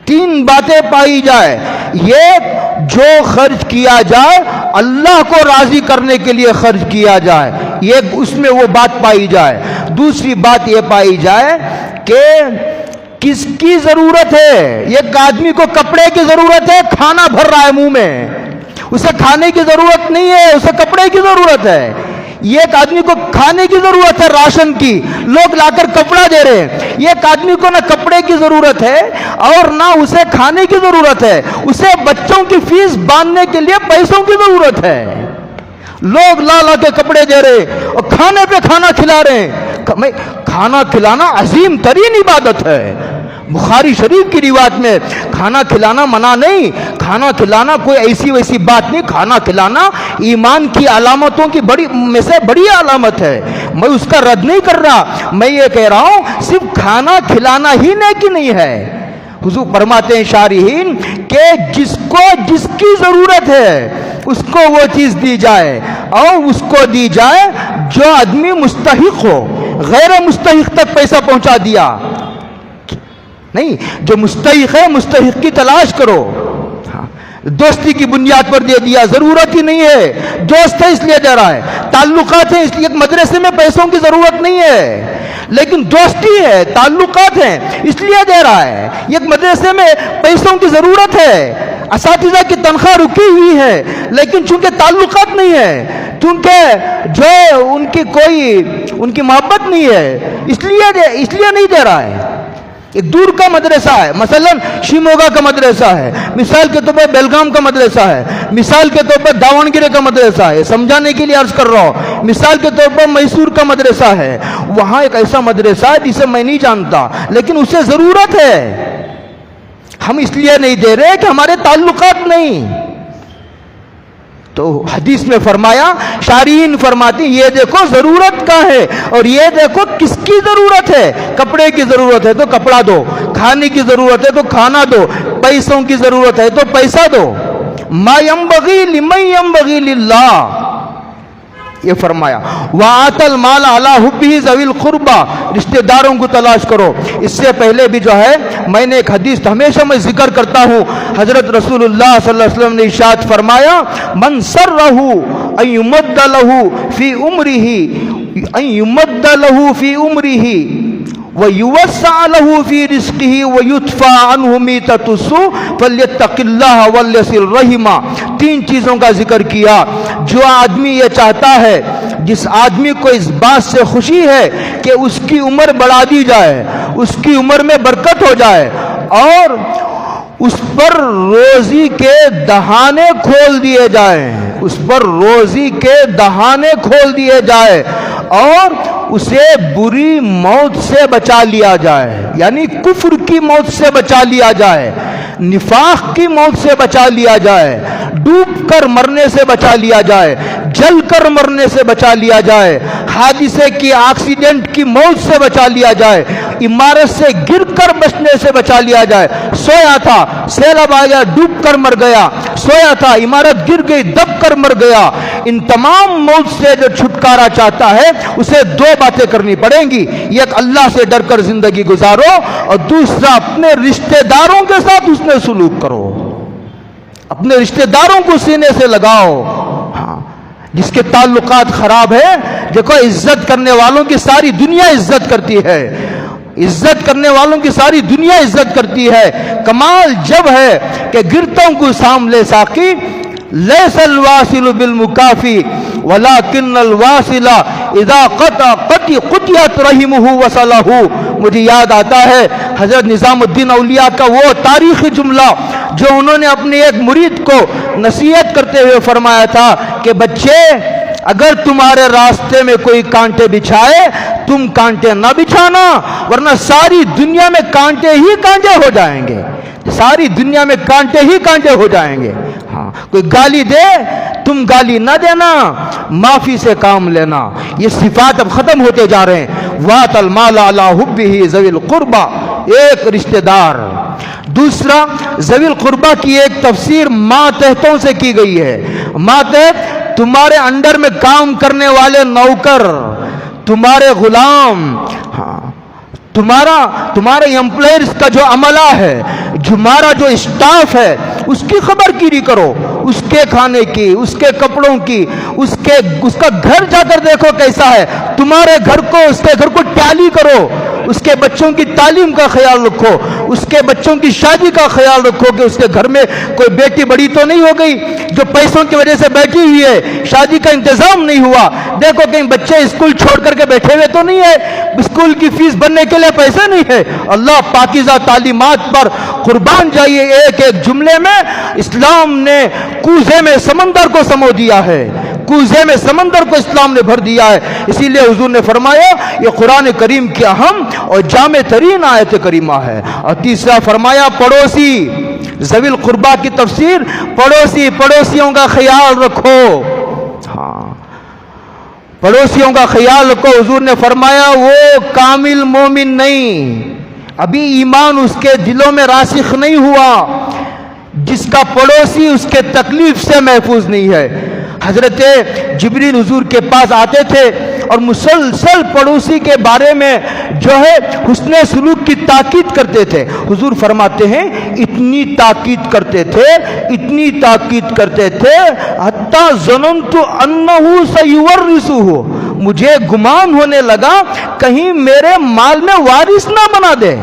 تین باتیں پائی جائے، یہ جو خرچ کیا جائے اللہ کو راضی کرنے کے لیے خرچ کیا جائے، یہ اس میں وہ بات پائی جائے۔ دوسری بات یہ پائی جائے کہ کس کی ضرورت ہے، ایک آدمی کو کپڑے کی ضرورت ہے، کھانا بھر رہا ہے منہ میں، اسے کھانے کی ضرورت نہیں ہے، اسے کپڑے کی ضرورت ہے۔ ایک آدمی کو کھانے کی ضرورت ہے، راشن کی، لوگ لا کر کپڑا دے رہے ہیں۔ ایک آدمی کو نہ کپڑے کی ضرورت ہے اور نہ اسے کھانے کی ضرورت ہے، اسے بچوں کی فیس باندھنے کے لیے پیسوں کی ضرورت ہے۔ لوگ لا لا کے کپڑے دے رہے اور کھانے پہ کھانا کھلا رہے ہیں۔ کھانا کھلانا عظیم ترین عبادت ہے۔ بخاری شریف کی روایت میں کھانا کھلانا منع نہیں، کھانا کھلانا کوئی ایسی ویسی بات نہیں، کھانا کھلانا ایمان کی علامتوں کی میں سے بڑی علامت ہے۔ میں اس کا رد نہیں کر رہا، میں یہ کہہ رہا ہوں صرف کھانا کھلانا ہی نیکی نہیں ہے۔ حضور فرماتے ہیں شارحین کہ جس کو جس کی ضرورت ہے اس کو وہ چیز دی جائے، اور اس کو دی جائے جو آدمی مستحق ہو، غیر مستحق تک پیسہ پہنچا دیا نہیں، جو مستحق ہے مستحق کی تلاش کرو۔ دوستی کی بنیاد پر دے دیا، ضرورت ہی نہیں ہے، دوست ہے اس لیے دے رہا ہے، تعلقات ہیں اس لیے، ایک مدرسے میں پیسوں کی ضرورت نہیں ہے لیکن دوستی ہے، تعلقات ہیں اس لیے دے رہا ہے۔ ایک مدرسے میں پیسوں کی ضرورت ہے، اساتذہ کی تنخواہ رکی ہوئی ہے لیکن چونکہ تعلقات نہیں ہے، چونکہ جو ان کی محبت نہیں ہے، اس لیے نہیں دے رہا ہے۔ ایک دور کا مدرسہ ہے، مثلا شیموگا کا مدرسہ ہے، مثال کے طور پر بیلگام کا مدرسہ ہے، مثال کے طور پر داونگیرے کا مدرسہ ہے، سمجھانے کے لیے عرض کر رہا ہوں، مثال کے طور پر میسور کا مدرسہ ہے، وہاں ایک ایسا مدرسہ ہے جسے میں نہیں جانتا لیکن اسے ضرورت ہے، ہم اس لیے نہیں دے رہے کہ ہمارے تعلقات نہیں۔ تو حدیث میں فرمایا، شارحین فرماتی یہ دیکھو ضرورت کا ہے اور یہ دیکھو کس کی ضرورت ہے۔ کپڑے کی ضرورت ہے تو کپڑا دو، کھانے کی ضرورت ہے تو کھانا دو، پیسوں کی ضرورت ہے تو پیسہ دو۔ ما ینبغی لمن ینبغی للہ، یہ فرمایا۔ وَآتَ الْمَالَ عَلَىٰ حُبِّهِ ذَوِي الْقُرْبَىٰ، رشتہ داروں کو تلاش کرو۔ اس سے پہلے بھی جو ہے میں نے ایک حدیث ہمیشہ میں ذکر کرتا ہوں، حضرت رسول اللہ صلی اللہ علیہ وسلم نے ارشاد فرمایا، من سرہ ان یمد لہ فی عمرہ وَيُوَسَّعَ لَهُ فِي رِزْقِهِ وَيُدْفَعَ عَنْهُ مِيتَةُ السُّوءِ فَلْيَتَّقِ اللَّهَ وَلْيَصِلْ رَحِمَهُ۔ تین چیزوں کا ذکر کیا۔ جو آدمی یہ چاہتا ہے، جس آدمی کو اس بات سے خوشی ہے کہ اس کی عمر بڑھا دی جائے، اس کی عمر میں برکت ہو جائے اور اس پر روزی کے دہانے کھول دیے جائیں، اس پر روزی کے دہانے کھول دیے جائے اور اسے بری موت سے بچا لیا جائے، یعنی کفر کی موت سے بچا لیا جائے، نفاق کی موت سے بچا لیا جائے، ڈوب کر مرنے سے بچا لیا جائے، جل کر مرنے سے بچا لیا جائے، حادثے کی ایکسیڈنٹ کی موت سے بچا لیا جائے، عمارت سے گر کر بچنے سے بچا لیا جائے۔ سویا تھا، سیلاب آ گیا، ڈوب کر مر گیا، سویا تھا، عمارت گر گئی، دب کر مر گیا۔ ان تمام موت سے جو چھٹکارا چاہتا ہے اسے دو باتیں کرنی پڑیں گی، ایک اللہ سے ڈر کر زندگی گزارو اور دوسرا اپنے رشتہ داروں کے ساتھ اس نے سلوک کرو، اپنے رشتہ داروں کو سینے سے لگاؤ۔ ہاں، جس کے تعلقات خراب ہے، دیکھو عزت کرنے والوں کی ساری دنیا عزت کرتی ہے، عزت کرنے والوں کی ساری دنیا عزت کرتی ہے۔ کمال جب ہے کہ گرتوں کو سامنے ساقی، لیس الواصل بالمکافی ولکن الواصل اذا قطعت رحمہ وصلہ۔ مجھے یاد آتا ہے حضرت نظام الدین اولیاء کا وہ تاریخی جملہ جو انہوں نے اپنے ایک مرید کو نصیحت کرتے ہوئے فرمایا تھا کہ بچے اگر تمہارے راستے میں کوئی کانٹے بچھائے تم کانٹے نہ بچھانا، ورنہ ساری دنیا میں کانٹے ہی کانٹے ہو جائیں گے، ساری دنیا میں کانٹے ہی کانٹے ہو جائیں گے۔ ہاں، کوئی گالی دے تم گالی نہ دینا، معافی سے کام لینا۔ یہ صفات اب ختم ہوتے جا رہے ہیں۔ وَآتَ الْمَالَ عَلَىٰ حُبِّهِ ذَوِي الْقُرْبَىٰ، ایک رشتہ دار۔ دوسرا، ذوی القربہ کی ایک تفسیر ماتحتوں سے کی گئی ہے۔ ماتحت تمہارے انڈر میں کام کرنے والے نوکر، تمہارے غلام، ہاں، تمہارے امپلائرز کا جو عملہ ہے، تمہارا جو اسٹاف ہے، اس کی خبر گیری کرو، اس کے کھانے کی، اس کے کپڑوں کی، اس کا گھر جا کر دیکھو کیسا ہے، تمہارے گھر کو، اس کے گھر کو ٹیلی کرو، اس کے بچوں کی تعلیم کا خیال رکھو، اس کے بچوں کی شادی کا خیال رکھو کہ اس کے گھر میں کوئی بیٹی بڑی تو نہیں ہو گئی جو پیسوں کی وجہ سے بیٹھی ہوئی ہے، شادی کا انتظام نہیں ہوا، دیکھو کہیں بچے اسکول چھوڑ کر کے بیٹھے ہوئے تو نہیں ہے، اسکول کی فیس بننے کے لیے پیسے نہیں ہے۔ اللہ پاکیزہ تعلیمات پر قربان جائیے۔ ایک ایک جملے میں اسلام نے کوزے میں سمندر کو سمو دیا ہے، کوزے میں سمندر کو اسلام نے بھر دیا ہے۔ اسی لیے حضور نے فرمایا یہ قرآن کریم کی اہم اور جامع ترین آیت کریمہ ہے۔ اور تیسرا فرمایا پڑوسی، ذوی القربہ کی تفسیر پڑوسیوں کا خیال رکھو۔ ہاں، پڑوسیوں کا خیال رکھو۔ حضور نے فرمایا وہ کامل مومن نہیں، ابھی ایمان اس کے دلوں میں راسخ نہیں ہوا جس کا پڑوسی اس کے تکلیف سے محفوظ نہیں ہے۔ حضرت جبریل حضور کے پاس آتے تھے اور مسلسل پڑوسی کے بارے میں جو ہے حسن سلوک کی تاکید کرتے تھے۔ حضور فرماتے ہیں اتنی تاکید کرتے تھے حتی ظننت انہ سیورثہ، مجھے گمان ہونے لگا کہیں میرے مال میں وارث نہ بنا دے،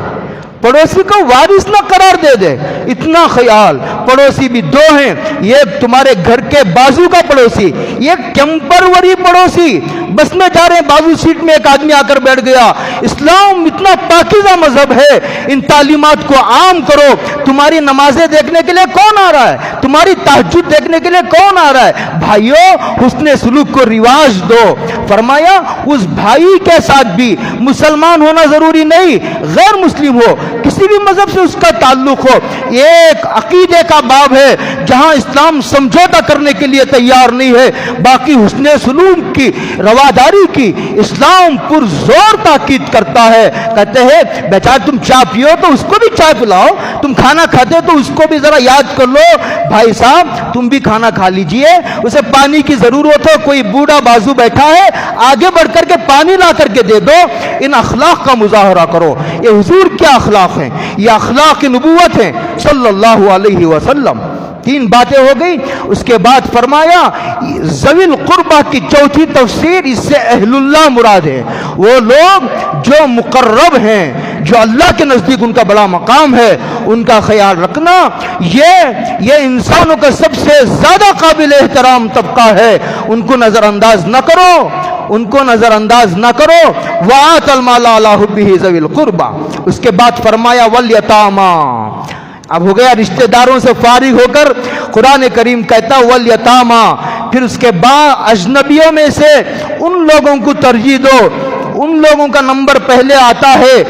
پڑوسی کو وارث نہ قرار دے دے، اتنا خیال۔ پڑوسی بھی دو ہیں، ایک تمہارے گھر کے بازو کا پڑوسی، ایک ٹیمپروری پڑوسی، بس میں جا رہے ہیں بازو سیٹ میں ایک آدمی آ کر بیٹھ گیا۔ اسلام اتنا پاکیزہ مذہب ہے، ان تعلیمات کو عام کرو۔ تمہاری نمازیں دیکھنے کے لیے کون آ رہا ہے؟ تمہاری تہجد دیکھنے کے لیے کون آ رہا ہے؟ بھائیو، حسن سلوک کو رواج دو۔ فرمایا اس بھائی کے ساتھ بھی مسلمان ہونا ضروری نہیں، غیر مسلم ہو، کسی بھی مذہب سے اس کا تعلق ہو، ایک عقیدے کا باب ہے جہاں اسلام سمجھوتا کرنے کے لیے تیار نہیں ہے۔ باقی حسن سلوک کی، رواداری کی اسلام پرزور تاکید کرتا ہے۔ کہتے ہیں بیچارے تم چائے پیو تو اس کو بھی چائے پلاؤ، تم کھانا کھاتے تو اس کو بھی ذرا یاد کر لو، بھائی صاحب تم بھی کھانا کھا لیجئے، اسے پانی کی ضرورت ہو، کوئی بوڑھا بازو بیٹھا ہے آگے بڑھ کر کے پانی لا کر کے دے دو۔ ان اخلاق کا مظاہرہ کرو۔ یہ حضور کیا اخلاق ہیں، یہ اخلاق نبوت ہیں صلی اللہ علیہ وسلم۔ تین باتیں ہو گئی۔ اس کے بعد فرمایا ذوی القربہ کی چوتھی تفسیر، اس سے اہل اللہ مراد ہے، وہ لوگ جو مقرب ہیں، جو اللہ کے نزدیک ان کا بڑا مقام ہے، ان کا خیال رکھنا۔ یہ انسانوں کا سب سے زیادہ قابل احترام طبقہ ہے، ان کو نظر انداز نہ کرو، ان کو نظر انداز نہ کرو۔ وَآتَ الْمَالَ عَلَىٰ حُبِّهِ ذَوِي الْقُرْبَىٰ۔ اس کے بعد فرمایا وَالْيَتَامَىٰ۔ اب ہو گیا رشتہ داروں سے فارغ ہو کر قرآن کریم کہتا وَالْيَتَامَىٰ، پھر اس کے بعد اجنبیوں میں سے ان لوگوں کو ترجیح دو، ان لوگوں کا نمبر پہلے آتا ہے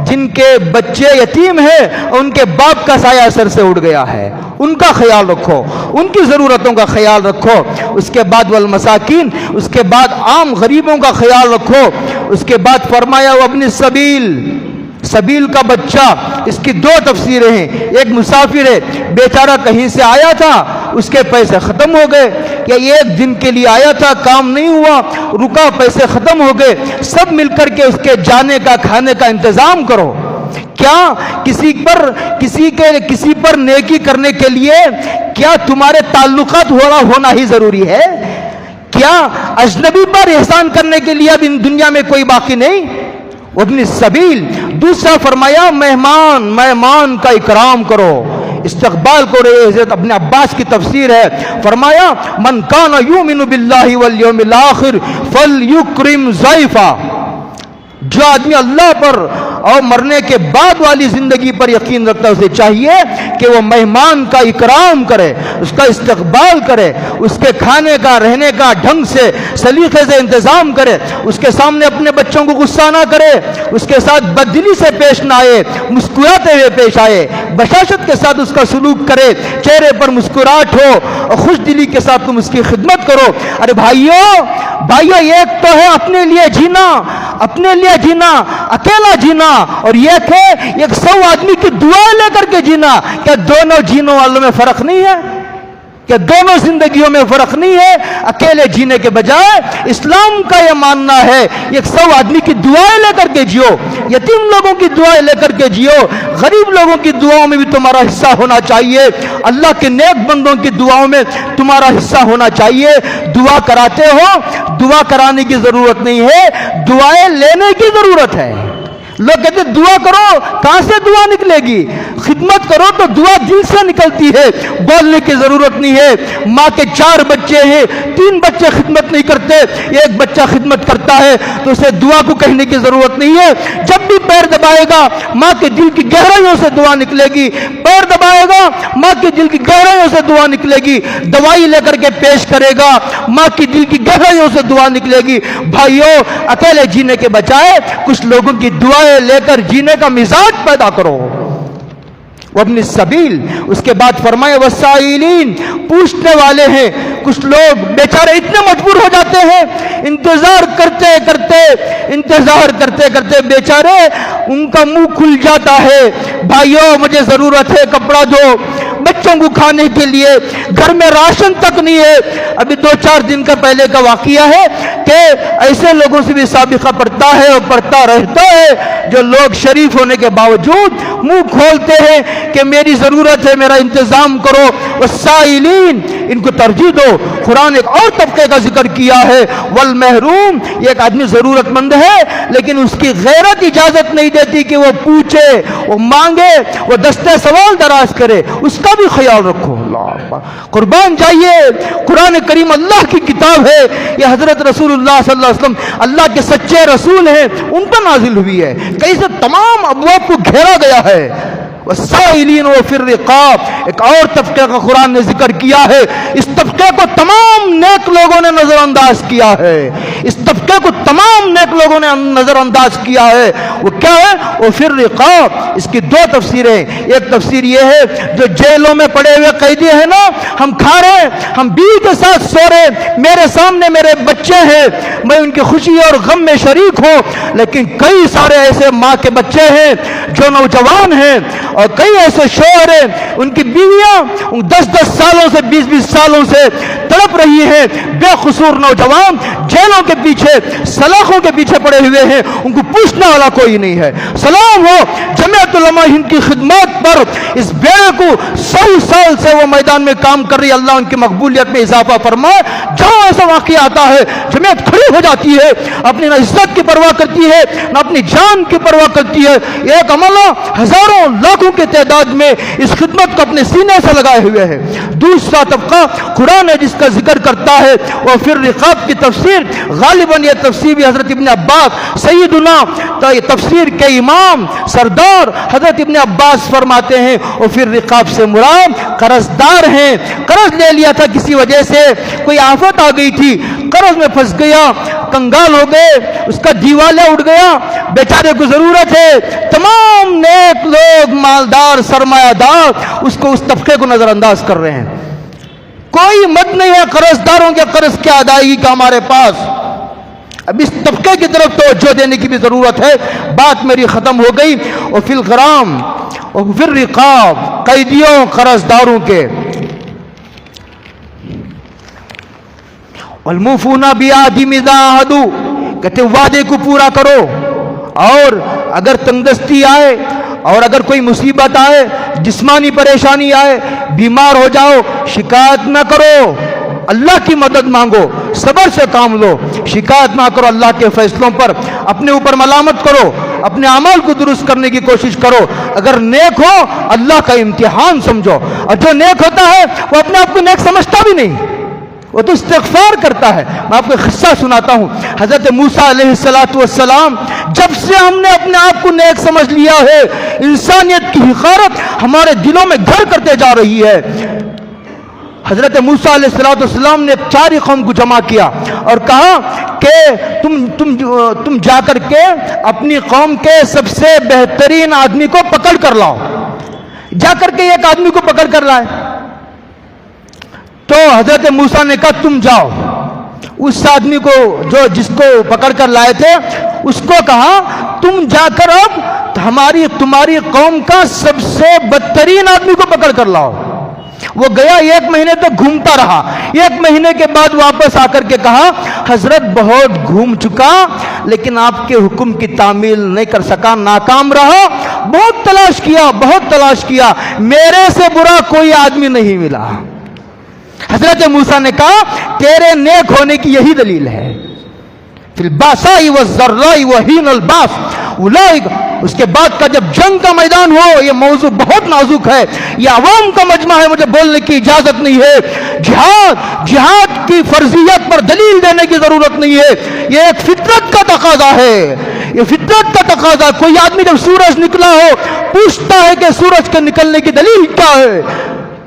جن کے بچے یتیم ہیں، ان کے باپ کا سایہ سر سے اٹھ گیا ہے، ان کا خیال رکھو، ان کی ضرورتوں کا خیال رکھو۔ اس کے بعد والمساکین، اس کے بعد عام غریبوں کا خیال رکھو۔ اس کے بعد فرمایا وابن السبیل، سبیل کا بچہ، اس کی دو تفسیریں ہیں۔ ایک مسافر ہے، بیچارہ کہیں سے آیا تھا، اس کے پیسے ختم ہو گئے، یا ایک دن کے لیے آیا تھا، کام نہیں ہوا، رکا، پیسے ختم ہو گئے، سب مل کر کے اس کے جانے کا، کھانے کا انتظام کرو۔ کیا کسی پر نیکی کرنے کے لیے کیا تمہارے تعلقات ہونا ہی ضروری ہے؟ کیا اجنبی پر احسان کرنے کے لیے اب ان دنیا میں کوئی باقی نہیں؟ ابن السبیل۔ دوسرا فرمایا مہمان کا اکرام کرو، استقبال کرو۔ حضرت ابن عباس کی تفسیر ہے، فرمایا من کان یؤمن باللہ والیوم الاخر فلیکرم ضیفہ، جو آدمی اللہ پر اور مرنے کے بعد والی زندگی پر یقین رکھتا ہے، اسے چاہیے کہ وہ مہمان کا اکرام کرے، اس کا استقبال کرے، اس کے کھانے کا رہنے کا ڈھنگ سے سلیقے سے انتظام کرے، اس کے سامنے اپنے بچوں کو غصہ نہ کرے، اس کے ساتھ بددلی سے پیش نہ آئے، مسکراتے ہوئے پیش آئے، بشاشت کے ساتھ اس کا سلوک کرے، چہرے پر مسکراہٹ ہو اور خوش دلی کے ساتھ تم اس کی خدمت کرو۔ ارے بھائیو ایک تو ہے اپنے لیے جینا، اکیلا جینا، اور ایک ہے 100 آدمی کی دعائیں لے کر کے جینا۔ کیا دونوں جینوں والوں میں فرق نہیں ہے؟ کہ دونوں زندگیوں میں فرق نہیں ہے؟ اکیلے جینے کے بجائے اسلام کا یہ ماننا ہے 100 آدمی کی دعائیں لے کر کے جیو، یتیم لوگوں کی دعائیں لے کر کے جیو، غریب لوگوں کی دعاؤں میں بھی تمہارا حصہ ہونا چاہیے، اللہ کے نیک بندوں کی دعاؤں میں تمہارا حصہ ہونا چاہیے۔ دعا کراتے ہو، دعا کرانے کی ضرورت نہیں ہے، دعائیں لینے کی ضرورت ہے۔ لوگ کہتے ہیں دعا کرو، کہاں سے دعا نکلے گی؟ خدمت کرو تو دعا دل سے نکلتی ہے، بولنے کی ضرورت نہیں ہے۔ ماں کے 4 بچے ہیں، 3 بچے خدمت نہیں کرتے، 1 بچہ خدمت کرتا ہے تو اسے دعا کو کہنے کی ضرورت نہیں ہے۔ جب بھی پیر دبائے گا ماں کے دل کی گہرائیوں سے دعا نکلے گی، پیر دبائے گا ماں کے دل کی گہرائیوں سے دعا نکلے گی، دوائی لے کر کے پیش کرے گا ماں کی دل کی گہرائیوں سے دعا نکلے گی۔ بھائیو اکیلے جینے کے بجائے کچھ لوگوں کی دعائیں لے کر جینے کا مزاج پیدا کرو۔ وابن السبیل، اس کے بعد فرمائے وسائلین، پوچھنے والے ہیں۔ کچھ لوگ بیچارے اتنے مجبور ہو جاتے ہیں، انتظار کرتے کرتے بیچارے ان کا منہ کھل جاتا ہے، بھائیو مجھے ضرورت ہے کپڑا دو، بچوں کو کھانے کے لیے، گھر میں راشن تک نہیں ہے۔ ابھی 2-4 دن کا پہلے کا واقعہ ہے کہ ایسے لوگوں سے بھی سابقہ پڑتا ہے اور پڑتا رہتا ہے جو لوگ شریف ہونے کے باوجود منہ کھولتے ہیں کہ میری ضرورت ہے، میرا انتظام کرو۔ والسائلین، ان کو ترجیح دو۔ قرآن ایک اور طبقے کا ذکر کیا ہے، والمحروم، یہ ایک آدمی ضرورت مند ہے لیکن اس کی غیرت اجازت نہیں دیتی کہ وہ پوچھے، وہ مانگے، وہ دستے سوال دراز کرے، اس کا بھی خیال رکھو۔ اللہ اکبر، قربان جائیے، قرآن کریم اللہ کی کتاب ہے، یہ حضرت رسول اللہ صلی اللہ علیہ وسلم اللہ کے سچے رسول ہیں، ان پر نازل ہوئی ہے، کہیں سے تمام ابواب کو گھیرا گیا ہے۔ والسائلین وفی الرقاب، ایک اور طبقے کا قرآن نے ذکر کیا ہے، اس طبقے کو تمام نیک لوگوں نے نظر انداز کیا ہے، اس طبقے کو تمام نیک لوگوں نے نظر انداز کیا ہے۔ وہ کیا ہے؟ وفی الرقاب، اس کی 2 تفسیریں، ایک تفسیر یہ ہے جو جیلوں میں پڑے ہوئے قیدی ہیں نا، ہم کھا رہے ہیں، ہم بیوی کے ساتھ سو رہے ہیں، میرے سامنے میرے بچے ہیں، میں ان کی خوشی اور غم میں شریک ہوں، لیکن کئی سارے ایسے ماں کے بچے ہیں جو نوجوان ہیں، اور کئی ایسے شوہر ہیں ان کی بیویاں 10-10 سالوں سے 20-20 سالوں سے تڑپ رہی ہیں، بے قصور نوجوان جیلوں کے پیچھے سلاخوں کے پیچھے پڑے ہوئے ہیں، ان کو پوچھنے والا کوئی نہیں ہے۔ سلام ہو جمعیت علماء ہند کی خدمات پر، اس بیڑے کو 100 سال سے وہ میدان میں کام کر رہی، اللہ ان کی مقبولیت میں اضافہ فرمائے۔ جہاں ایسا واقعہ آتا ہے جمعیت کھڑی ہو جاتی ہے، اپنی نہ عزت کی پرواہ کرتی ہے نہ اپنی جان کی پرواہ کرتی ہے۔ ایک عملہ ہزاروں لاکھوں کی تعداد میں اس خدمت کو اپنے سینے سے لگائے ہوئے ہیں۔ دوسرا طبقہ قرآن ہے جس کا ذکر کرتا ہے، اور پھر رقاب کی تفسیر، غالباً یہ تفسیر بھی حضرت ابن عباس سیدنا تفسیر کے امام سردار حضرت ابن عباس فرماتے ہیں، اور پھر رقاب سے مراد قرض دار ہیں، قرض لے لیا تھا کسی وجہ سے، کوئی آفت آ گئی تھی، قرض میں پھنس گیا، کنگال ہو گئے، اس کا دیوالیہ اٹھ گیا، بیچارے کو ضرورت ہے۔ تمام نیک لوگ، مالدار، سرمایہ دار اس کو، اس طبقے کو نظر انداز کر رہے ہیں۔ کوئی مت نہیں ہے قرض داروں کے قرض کی ادائیگی کا ہمارے پاس۔ اب اس طبقے کی طرف توجہ دینے کی بھی ضرورت ہے۔ بات میری ختم ہو گئی۔ اور فی الغرام اور فی الرقاب، قیدیوں، قرض داروں کے، والموفون بعہدہم اذا عاہدوا، کہتے وعدے کو پورا کرو، اور اگر تنگدستی آئے اور اگر کوئی مصیبت آئے، جسمانی پریشانی آئے، بیمار ہو جاؤ، شکایت نہ کرو، اللہ کی مدد مانگو، صبر سے کام لو، شکایت نہ کرو اللہ کے فیصلوں پر، اپنے اوپر ملامت کرو، اپنے اعمال کو درست کرنے کی کوشش کرو۔ اگر نیک ہو اللہ کا امتحان سمجھو، اور جو نیک ہوتا ہے وہ اپنے آپ کو نیک سمجھتا بھی نہیں، وہ تو استغفار کرتا ہے. میں آپ کو ایک قصہ سناتا ہوں. حضرت موسیٰ علیہ السلام جب سے ہم نے اپنے آپ کو نیک سمجھ لیا ہے, انسانیت کی حقارت ہمارے دلوں میں گھر کرتے جا رہی ہے. حضرت موسیٰ علیہ السلام نے چاری قوم کو جمع کیا اور کہا کہ تم جا کر کے اپنی قوم کے سب سے بہترین آدمی کو پکڑ کر لاؤ. جا کر کے ایک آدمی کو پکڑ کر لائے. تو حضرت موسیٰ نے کہا تم جاؤ. اس آدمی کو جس کو پکڑ کر لائے تھے اس کو کہا تم جا کر اب تمہاری قوم کا سب سے بدترین آدمی کو پکڑ کر لاؤ. وہ گیا, 1 مہینے تک گھومتا رہا. 1 مہینے کے بعد واپس آ کر کے کہا حضرت بہت گھوم چکا لیکن آپ کے حکم کی تعمیل نہیں کر سکا, ناکام رہا. بہت تلاش کیا, میرے سے برا کوئی آدمی نہیں ملا. حضرت موسیٰ نے کہا تیرے نیک ہونے کی یہی دلیل ہے. فی الباساء والضراء وحین الباس اولئک. اس کے بعد کا جب جنگ کا میدان ہو, یہ موضوع بہت نازک ہے, یہ عوام کا مجمع ہے, مجھے بولنے کی اجازت نہیں ہے. جہاد کی فرضیت پر دلیل دینے کی ضرورت نہیں ہے, یہ ایک فطرت کا تقاضا ہے. یہ فطرت کا تقاضا. کوئی آدمی جب سورج نکلا ہو پوچھتا ہے کہ سورج کے نکلنے کی دلیل کیا ہے.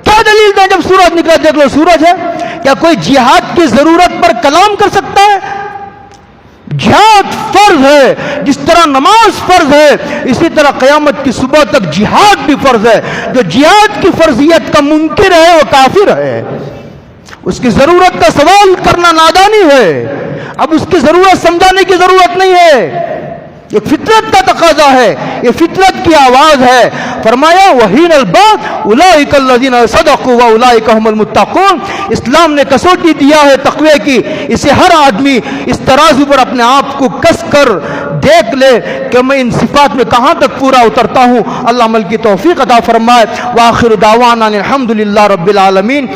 کیا دلیل دیں جب سورج نکلا دیکھ لو سورج ہے. کیا کوئی جہاد کی ضرورت پر کلام کر سکتا ہے؟ جہاد فرض ہے. جس طرح نماز فرض ہے اسی طرح قیامت کی صبح تک جہاد بھی فرض ہے. جو جہاد کی فرضیت کا منکر ہے وہ کافر ہے. اس کی ضرورت کا سوال کرنا نادانی ہے. اب اس کی ضرورت سمجھانے کی ضرورت نہیں ہے. یہ فطرت کا تقاضا ہے, یہ فطرت کی آواز ہے. فرمایا وحین الباس اولئک الذین صدقوا واولئک هم المتقون. اسلام نے کسوٹی دیا ہے تقوی کی. اسے ہر آدمی اس ترازو پر اپنے آپ کو کس کر دیکھ لے کہ میں ان صفات میں کہاں تک پورا اترتا ہوں. اللہ عمل کی توفیق عطا فرمائے. وآخر دعوانا الحمدللہ رب العالمین.